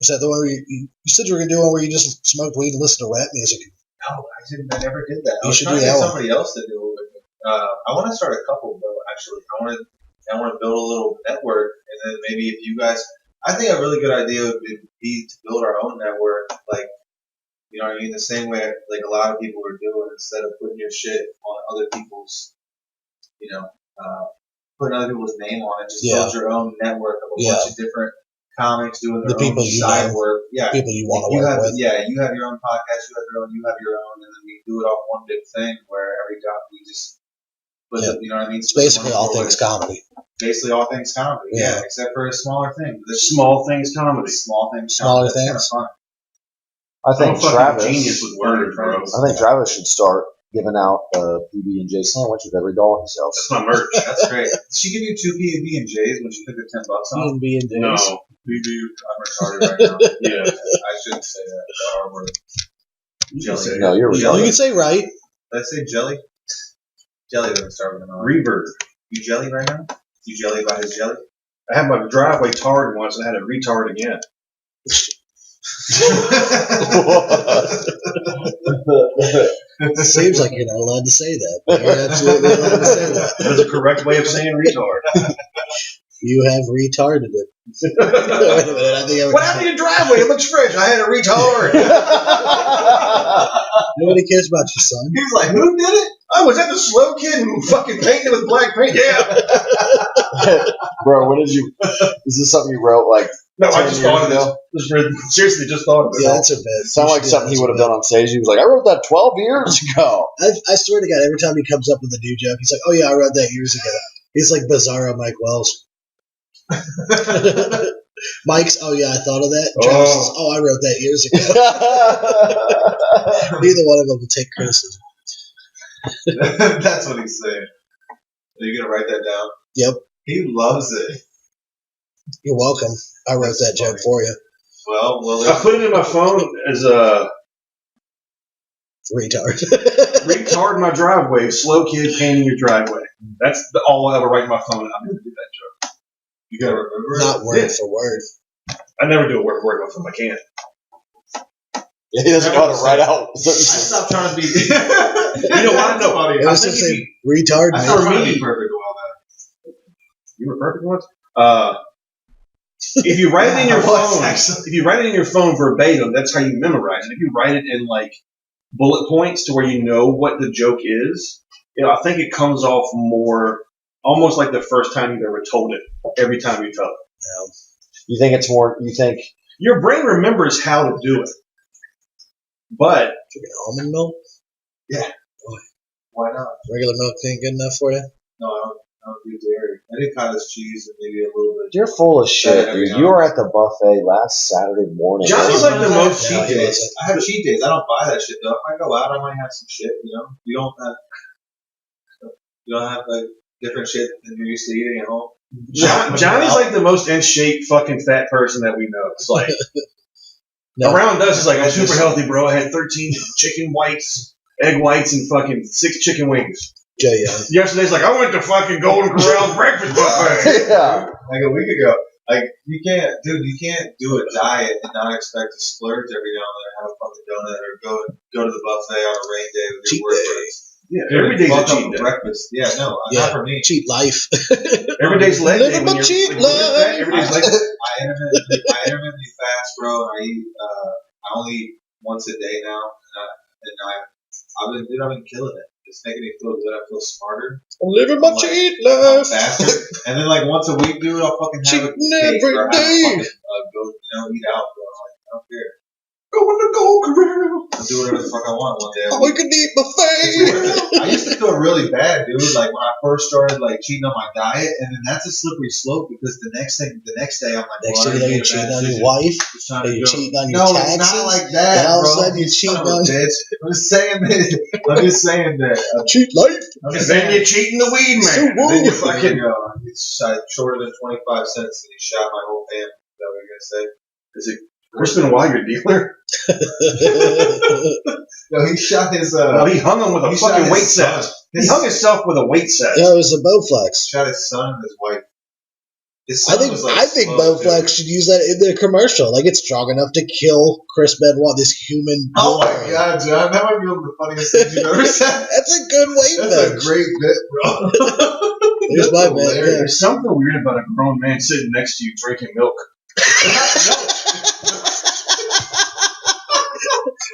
Is that the one where you said you were going to do one where you just smoked weed and listened to rap music? No, I didn't. I never did that. You I was should trying do to that get one. somebody else to do it with me. I want to start a couple though. Actually, I want to build a little network, and then maybe if you guys, I think a really good idea would be to build our own network, like, you know what I mean, the same way like a lot of people are doing, instead of putting your shit on other people's, you know, putting other people's name on it. Just build your own network of a bunch of different comics doing their own side work. Yeah, people you want to work with. Yeah, you have your own podcast, you have your own, and then we do it all one big thing where every job we just. But you know what I mean? It's basically all things comedy. Basically all things comedy, yeah, except for a smaller thing. Small things comedy. Smaller things. Kind of fun. I think Travis. Genius with words, bro. I think Travis should start giving out a PB&J sandwich with every dollar he sells. That's my merch. That's great. Did she give you 2 PB&Js when she took the $10 off? PB&Js. No. I'm retarded right now. Yeah. I shouldn't say that. The R word. Jelly. No, you're You can say right. Did I say jelly? Jelly doesn't start with an R. Reverb. You jelly right now? You jelly about his jelly? I had my driveway tarred once and I had to retard again. It seems like you're not allowed to say that, but you're absolutely allowed to say that. That's the correct way of saying retard. You have retarded it. Wait a minute, What happened to your driveway? It looks fresh. I had a retard. Nobody cares about your son. He was like, who did it? Oh, was that the slow kid who fucking painted with black paint? Yeah. Bro, what did you? Is this something you wrote like? No, I just thought of it. Seriously, just thought of it. Yeah, that's a bit. Sound like something he would have done on stage. He was like, I wrote that 12 years ago. I swear to God, every time he comes up with a new joke, he's like, oh yeah, I wrote that years ago. He's like Bizarro Mike Wells. Mike's, oh yeah, I thought of that. Travis says, oh, I wrote that years ago. Neither one of them will take criticism. That's what he's saying. Are you going to write that down? Yep. He loves it. You're welcome. I wrote that joke for you. Well, I put it in my phone as a retard. Retard my driveway. Slow kid painting your driveway. That's all I'll ever write in my phone. I'm going to do that joke. You got to remember it. Not word for word. I never do a word for word in my phone. I can't. Yeah, he doesn't know how to write out. I stopped trying to be. You know what? No, It was just a retard. I stopped trying to be perfect a while back. You were perfect once. If you write it in your phone, verbatim, that's how you memorize it. If you write it in like bullet points to where you know what the joke is, I think it comes off more, almost like the first time you've ever told it. Every time you tell it. Yeah. You think it's more? You think your brain remembers how to do it, but drinking almond milk? Yeah. Why not? Regular milk ain't good enough for you? No, I don't do dairy. I did cottage cheese and maybe a little bit. You're full of shit, dude. You were at the buffet last Saturday morning. Johnny's like the most cheat days. I have cheat days. I don't buy that shit though. If I go out, I might have some shit. You don't have like different shit than you're used to eating at home. Johnny's like the most in shape fucking fat person that we know. It's like around us, it's like I'm super healthy, bro. I had 13 chicken whites, egg whites, and fucking 6 chicken wings. Yeah. Yesterday's like I went to fucking Golden Corral breakfast buffet. Yeah. Like a week ago. Like you can't do a diet and not expect to splurge every now and then, have a fucking donut, or go to the buffet on a rain day with your work buddies. Yeah, every day's a cheat day. Breakfast. Yeah, no, not for me. Cheat life. Every day's leg day. Living my cheat life. Every day's leg day. I intermittently fast, bro. And I eat. I only eat once a day now, I've been killing it. It's making me feel good. I feel smarter. I'm living my cheat life. Faster. And then like once a week, dude, I'll fucking have a cake every or day. go, eat out, bro. Like, I don't care. Going to Gold Corral. do whatever the fuck I want one day. Oh, we can eat buffet. I used to feel really bad, dude. Like when I first started like cheating on my diet, and then that's a slippery slope because the next day I'm like, Next well, thing you know, you're cheating on your wife. You're cheating on your no, taxes. it's not like that, and all bro. of a sudden, you're cheating on bitch. I'm just saying that. cheat life. I'm just Then saying. you're cheating the weed man. So Then you Fucking fucking. it's shorter than 25 cents, and he shot my whole family. Is that what you're gonna say? Is it worse than while you're a dealer? No, he shot his. No, he hung him with a he shot fucking his weight son. set. He hung himself with a weight set. Yeah, it was a Bowflex. Shot his son and his wife. His I son think was like I think slow, Bowflex too. should use that in their commercial. Like it's strong enough to kill Chris Benoit, this human. Oh my boy. god, John, that might be one of the funniest things you've ever said. That's a good weight That's bench. a great bit, bro. Here's my bet. hilarious. Yeah. There's something weird about a grown man sitting next to you drinking milk.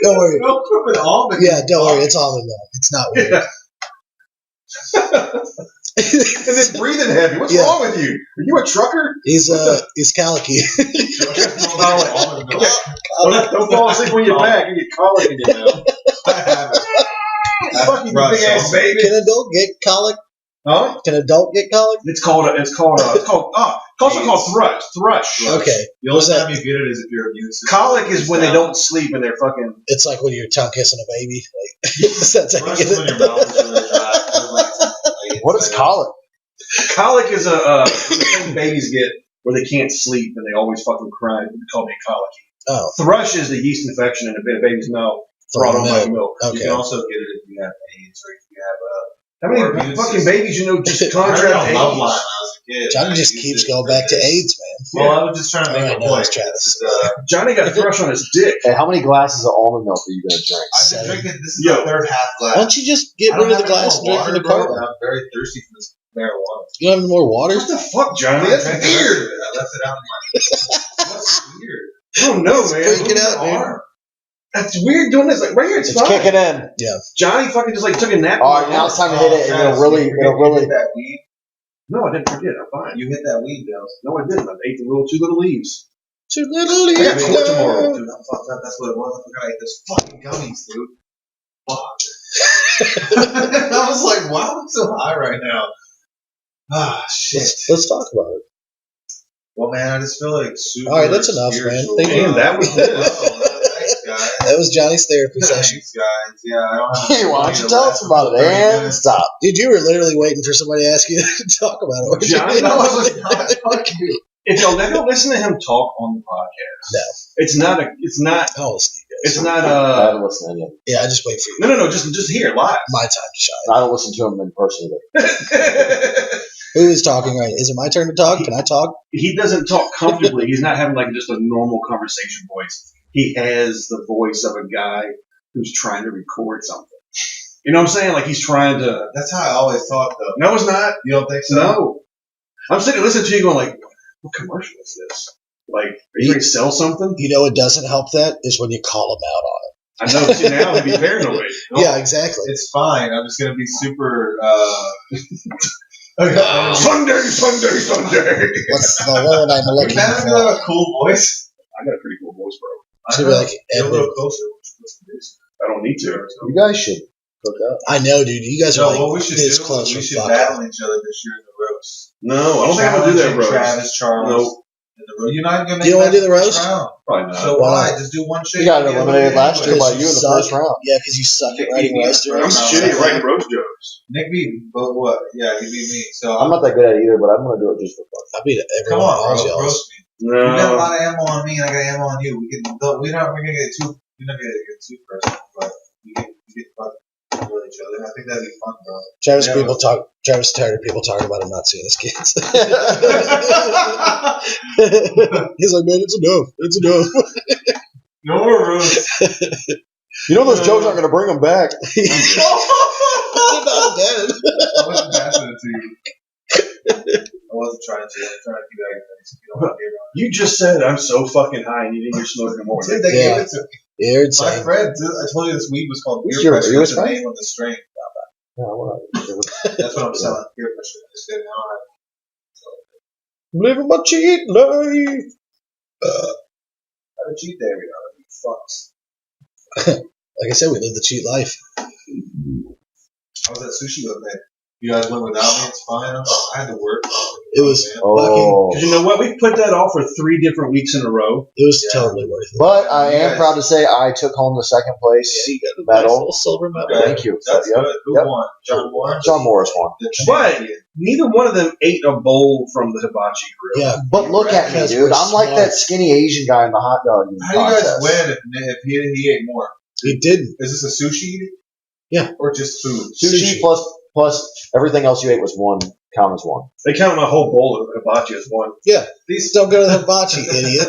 Don't worry. Milk from an almond. Yeah, don't worry. It's almond milk. It's not weird. Yeah. And then breathing heavy. What's Yeah. wrong with you? Are you a trucker? He's calicky. Almond milk. Don't fall asleep on your back and get colic in your mouth. I have it. Fucking Right, big ass so- baby. Can adult get colic? Huh? Can adult get colic? It's also called thrush. Okay. The only time you get it is if you're immune system. Colic is when they don't sleep and they're fucking. It's like when you're tongue kissing a baby. Like, that's how you Thrush get is when your it. mouth is really dry. What is colic? Colic is a thing babies get where they can't sleep and they always fucking cry. They call me colicky. Oh, Thrush is the yeast infection in a baby's mouth brought on by milk. You Okay. can also get it if you have AIDS or if you have How Or many immune fucking system. babies you know just I heard contract on Love Line when I AIDS? was a kid. Johnny I just used keeps it going for back to this. AIDS, man. Well, I was just trying to make Alright, a no, point. it's Travis. This is, Johnny got thrush on his dick. Hey, how many glasses of almond milk are you gonna drink? I've Seven. been drinking. This is Yo. the third half glass. Why don't you just get I don't rid of the have any glass and more drink from the water, bro, carton? and I'm very thirsty for this marijuana. You don't have any more water? What the fuck, Johnny? I That's drank the rest weird. of it. I left it out in my. What's weird? I don't know, man. freaking out, Who's dude. arm? That's weird doing this. Like right here, it's It's fine. kicking in. Johnny fucking just like took a nap. All right, now it's time to hit it, and Travis, it'll really. you hit that weed. No, I didn't forget. I'm fine. You hit that weed, though. No, I didn't. I ate the two little leaves. Too little I got leaves court tomorrow. now. Dude, I'm fucked up. That's what it was. I forgot I ate those fucking gummies, dude. Fuck. I was like, why am I so high right now? Ah, shit. Let's talk about it. Well, man, I just feel like super. All right, that's enough, man. spiritual. Thank you. That was it. Thanks, guys. That was Johnny's therapy session. Thanks, guys. Yeah, I don't have. Hey, why don't you tell us about it? And stop. Dude, you were literally waiting for somebody to ask you to talk about it. weren't you? Johnny, No, I was not. Fuck you. If y'all never listen to him talk on the podcast, No. it's not a. It's not. Oh, Steve. It's not I a. don't listen to him. Yeah, I just wait for you. No. Just here live. My time to shine. I don't listen to him in person either. Who is talking right now? Is it my turn to talk? Can I talk? He doesn't talk comfortably. He's not having like just a normal conversation voice. He has the voice of a guy who's trying to record something. You know what I'm saying? Like he's trying to. That's how I always talk, though. No, it's not. You don't think so? No. I'm sitting listening to you going like, what commercial is this? Like, are you going to sell something? You know what doesn't help that is when you call them out on I know. See, now he'd be paranoid. it. Yeah, exactly. It's fine. I'm just gonna be super. Sunday. What's the word I'm You looking have for? a cool voice. I got a pretty cool voice, bro. Should be like Get a Edward. little closer. I don't need to. You guys should hook up. I know, dude. You guys No, are what we like should this do close is we from should fucking. battle each other this year in the roast. No, I don't think I'm going to do that, bro. Travis, Charles. Nope. In the roast. You're not gonna make You don't wanna do the that roast? first round. Probably not. So Why? why? Just do one shake. You got and get eliminated last year anyway. by you in the suck. first round. Yeah, because you suck at writing Yeah, roasters. I'm shitty at writing roast jokes. Nick beat me, but what? Yeah, he beat me. So I'm not that good at it either, but I'm gonna do it just for fun. I beat come everyone on, else bro, y'all. roast me. You got a No. lot of ammo on me, and I got ammo on you. We're not gonna get too. We're not gonna get too personal, but we get fucking with each other. I think that'd be fun, bro. Travis Yeah. Travis is tired of people talking about him not seeing his kids. He's like, man, it's enough. It's enough. No more roast. You know those jokes aren't gonna bring them back. They're not dead. I wasn't passing it to you. I wasn't trying to. I'm trying to keep that nice. You don't want to be around. You just said I'm so fucking high and you think you're smoking more. Dude, they Yeah. gave it to me. You're My insane. friend, I told you this weed was called Who's beer your- pressure. yours, It's the right? name of the strain. No, we're not. That's what I'm selling. Beer pressure. Just kidding. I don't have Living my cheat life. I have a cheat day every now and then. You fucks. Like I said, we live the cheat life. How was that sushi that day? You guys went without me. It's fine. I had to work. It was Oh. Because you know what? We put that off for 3 different weeks in a row. It was totally worth it. But I am Yes. proud to say I took home the second place You got a medal. nice little silver medal. Okay. Thank you. That's Yep. good. Who Yep. won? John Moore? John Morris won. The But champion. neither one of them ate a bowl from the hibachi grill. Yeah. But look at me, Because dude. we're I'm like smart. that skinny Asian guy in the hot dog eating How do you guys contest. win if he ate more? He didn't. Is this a sushi eating? Yeah. Or just food? Sushi plus everything else you ate was one. Count as one. They count my whole bowl of hibachi as one. Yeah. These don't go to the hibachi, idiot.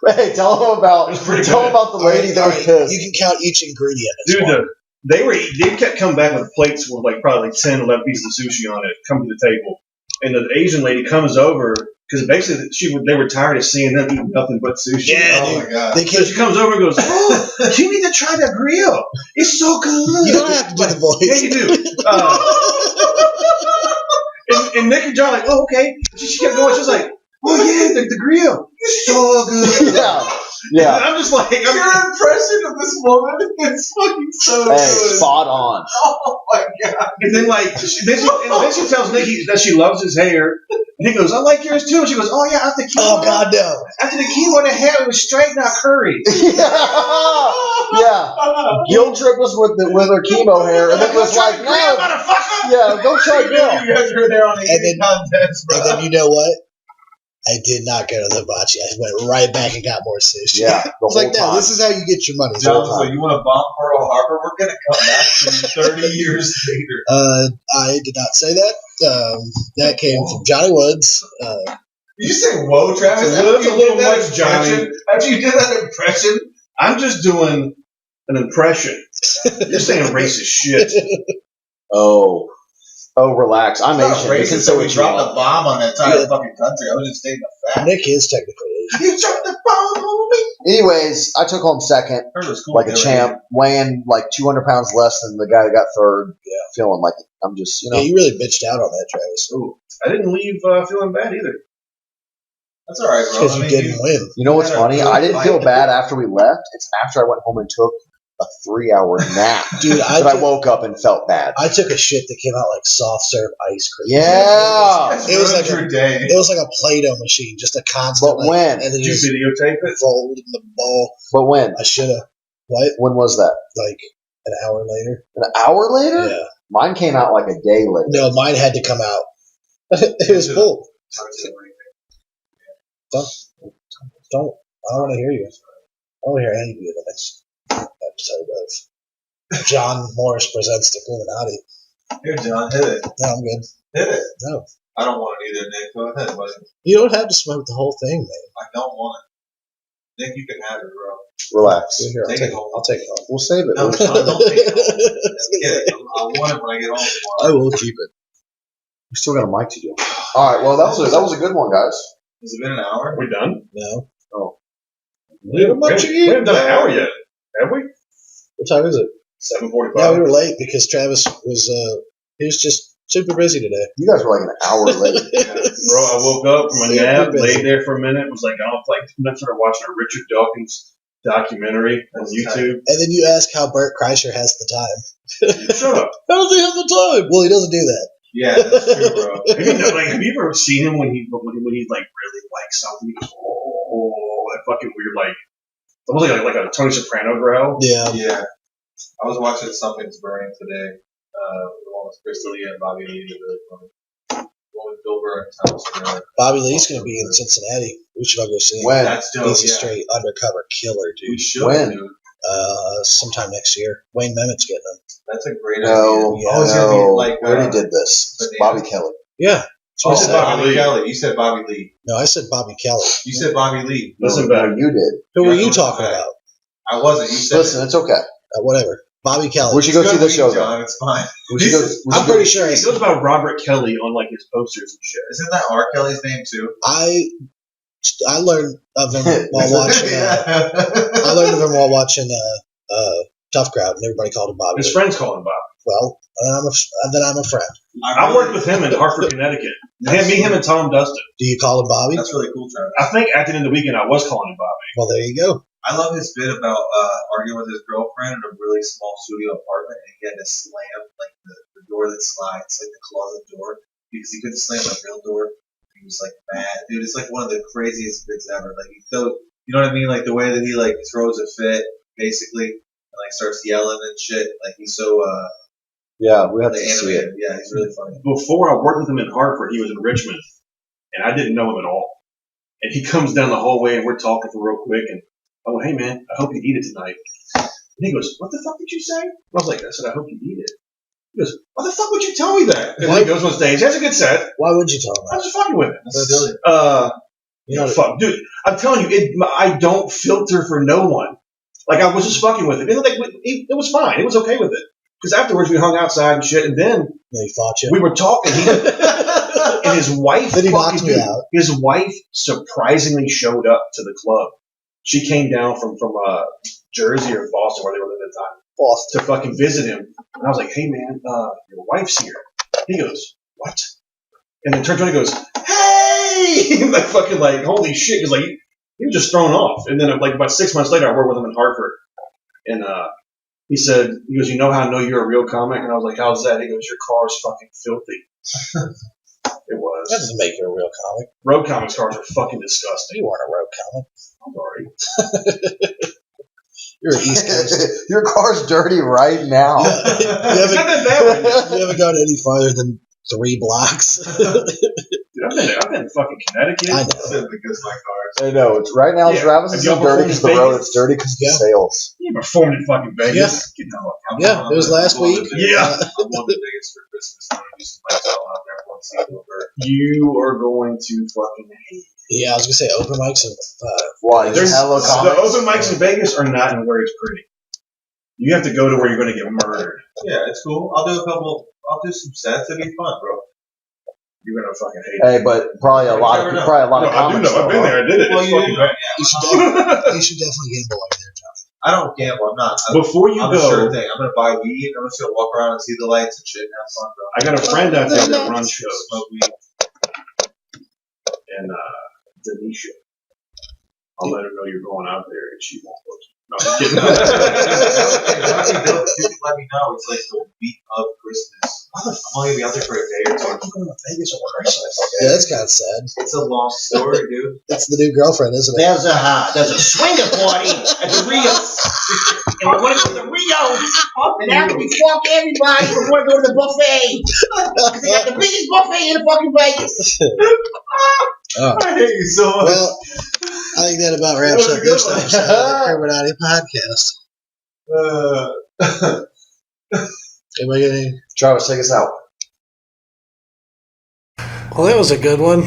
Hey, tell them about It was pretty tell good. them about the lady that was pissed. You can count each ingredient. as Dude, one. they kept coming back with plates with like probably like 10, 11 pieces of sushi on it, come to the table. And the Asian lady comes over, because basically they were tired of seeing them eating nothing but sushi. Yeah, Oh dude. my god. They So can't, she comes over and goes, "Oh, you need to try that grill. It's so good." you don't have to do the voice. Yeah, you do. And Nick and John are like, "Oh, okay." She kept going. She was like, "Oh yeah, the grill. It's so good." Yeah. And I'm just like, Your impression of this woman is fucking so Hey, good. spot on. Oh my god. and then like, then she tells Nicky that she loves his hair. And he goes, "I like yours too." And she goes, "Oh yeah, after chemo, Oh, God, no. after the chemo, the hair was straight, not curry." Yeah. Guilt trip was with her chemo hair, and it was like, Grill, no, motherfucker. yeah, go try grill. You guys were there on a And then- contest, bro. And then you know what? I did not go to the hibachi. I went right back and got more sushi. Yeah, the I was whole like, no, time. this is how you get your money. John was like, you want to bomb Pearl Harbor? We're going to come back to you 30 years later. I did not say that. That came from Johnny Woods. Did you say whoa, Travis? That's After a you little did that much, Johnny. impression- After you did that impression, I'm just doing an impression. You're saying racist shit. Oh, relax. I'm it's not Asian. You can racist say that we what you dropped want. a bomb on the entire Yeah. fucking country. I was just stating a fact. Nick is technically Asian. You dropped the bomb on me. Anyways, I took home second, Heard it was cool. like a They were champ, weighing like 200 pounds less than the guy that got third. Yeah. Feeling like I'm just, Yeah, you really bitched out on that, Travis. Ooh, I didn't leave feeling bad either. That's all right, bro. Because you didn't win. You know what's had a funny? good I didn't fight. feel bad after we left. It's after I went home and took a 3-hour nap Dude, that I woke up and felt bad. I took a shit that came out like soft serve ice cream. Yeah. It was like your day. It was like a Play-Doh machine, just a constant. But when? And then Did you just videotape it? rolled in the bowl. But when? I should have. What? When was that? Like an hour later? An hour later? Yeah. Mine came out like a day later. No, mine had to come out. It was full. Don't. I don't want to hear you. I want to hear any of you in the next episode of John Morris Presents the Crewminati. Here, John, hit it. No, I'm good. Hit it. No. I don't want it either, Nick. Go ahead, buddy. You don't have to smoke the whole thing, man. I don't want it. Nick, you can have it, bro. Relax. Here, I'll Take take it it. home. I'll take it home. We'll save it. No, We'll- John, don't take it home. Get it. I want it when I get home I tomorrow. will keep it. We still got a mic to do. All right. Well, that was a good one, guys. Has it been an hour? Are we done? No. We haven't done an hour yet, have we? What time is it? 7:45. Yeah, we were late because Travis was he was just super busy today. You guys were like an hour late. Bro, I woke up from a Super nap, busy. laid there for a minute, was like, I don't like. Then started watching a Richard Dawkins documentary on YouTube. And then you ask how Bert Kreischer has the time. Shut up. How does he have the time? Well, he doesn't do that. Yeah, that's true, bro. Have you ever seen him when he's like really like something? He goes, oh, that fucking weird like almost like a Tony Soprano growl. Yeah. Yeah. I was watching Something's Burning today. The one with Chris D'Elia and Bobby Lee. The really funny. The one with Bill Burr and Thomas Rivera. Bobby Lee's going to be in Cincinnati. We should all go see him. When? That's dope. He's a Yeah. straight undercover killer, We dude. should, When? dude. Sometime next year. Wayne Memmett's getting him. That's a great No, idea. Oh, it's gonna no. be like We already did this. It's Bananas. Bobby Kelly. Yeah. Oh, you That's said what I Bobby Bobby Lee. Kelly. You said Bobby Lee. No, I said Bobby Kelly. You said Bobby Lee. Listen No, back. you did. Who were Yeah, you no, talking okay. about? I wasn't. You said Listen, it's okay. Whatever. Bobby Kelly. We should go It's see good the show, week, though. John. It's fine. We should go. Jesus. we should I'm go- pretty sure I He said goes about Robert Kelly on like his posters and shit. Isn't that R. Kelly's name too? I learned of him while watching. I learned of him while watching Tough Crowd, and everybody called him Bobby. His friends call him Bob. Well, then I'm a friend. I worked with him in Hartford, Connecticut. Him and Tom Dustin. Do you call him Bobby? That's really cool, Travis. I think at the end of the weekend I was calling him Bobby. Well, there you go. I love his bit about arguing with his girlfriend in a really small studio apartment, and he had to slam like the door that slides, like the closet door, because he couldn't slam the real door. He was like mad, dude. It's like one of the craziest bits ever. Like you know what I mean? Like the way that he like throws a fit, basically, and like starts yelling and shit. Like he's so Yeah, we have to like, see it. animated. Yeah, he's really funny. Before I worked with him in Hartford, he was in Richmond, and I didn't know him at all. And he comes down the hallway, and we're talking for real quick, and I went, "Hey man, I hope you eat it tonight." And he goes, "What the fuck did you say?" I was like, "I said I hope you eat it." He goes, "Why the fuck would you tell me that?" And then he goes on stage. He has a good set. Why would you tell him I that? was just fucking with him. You know, Fuck, dude. I'm telling you, I don't filter for no one. Like I was just fucking with him. And, like it was fine. It was okay with it. Because afterwards we hung outside and shit, and then he fought you. we were talking. And his wife, Then he knocked me out. his wife surprisingly showed up to the club. She came down from Jersey or Boston, where they were living at the time, Boston. to fucking visit him. And I was like, "Hey man, your wife's here." He goes, "What?" And then turns around and goes, "Hey!" Like fucking like holy shit, because like he was just thrown off. And then like about 6 months later, I worked with him in Hartford, and he goes, "You know how I know you're a real comic?" And I was like, "How's that?" He goes, "Your car's fucking filthy." It was. That doesn't make you a real comic. Road comics cars are fucking disgusting. You weren't a road comic. I'm sorry. You're an East Coast. Your car's dirty right now. It's not that bad right now. You haven't gone any farther than 3 blocks. Dude, I've been in fucking Connecticut. I know. Simply because my cars. I know. It's right now. Yeah. Travis Have is y'all dirty because the performed in road. Vegas? It's dirty because of the Yeah. sales. You performed in fucking Vegas. Yeah. You know. Yeah, it was last week. Yeah. I'm going to Vegas for Christmas. I'm going to do some lifestyle out there. Once You are going to fucking hate. Yeah, I was gonna say open mics and Why? There's Hello the comics. open mics in Vegas are not in where it's pretty. You have to go to where you're going to get murdered. Yeah, it's cool. I'll do some sets. It'll be fun, bro. You're going to fucking hate it. Hey, but probably a lot of never know. probably a lot No, of I do comics. know. I've been though, there. I did it. Well, It's you fucking know, bad. you should definitely gamble over there, John. I don't gamble. I'm not. Before you I'm go, a sure thing. I'm gonna buy weed. I'm just gonna walk around and see the lights and shit and have fun, bro. I got a friend out there that runs shows. Smoke weed. And Denisha. I'll let her know you're going out there, and she won't go. No, I'm kidding. You can let me know. It's like the week of Christmas. I'm only gonna be out there for a day or two. I'm going to Vegas over Christmas. Yeah, that's kind of sad. It's a long story, dude. That's the new girlfriend, isn't it? There's a swinger party at the Rio. And we're going to go to the Rio. And after we fuck everybody, we're going to go to the buffet. They got the biggest buffet in fucking Vegas. Oh. I hate you so much. Well, I think that about wraps up this episode of the Crewminati podcast. Anybody got any? Travis, take us out. Well, that was a good one.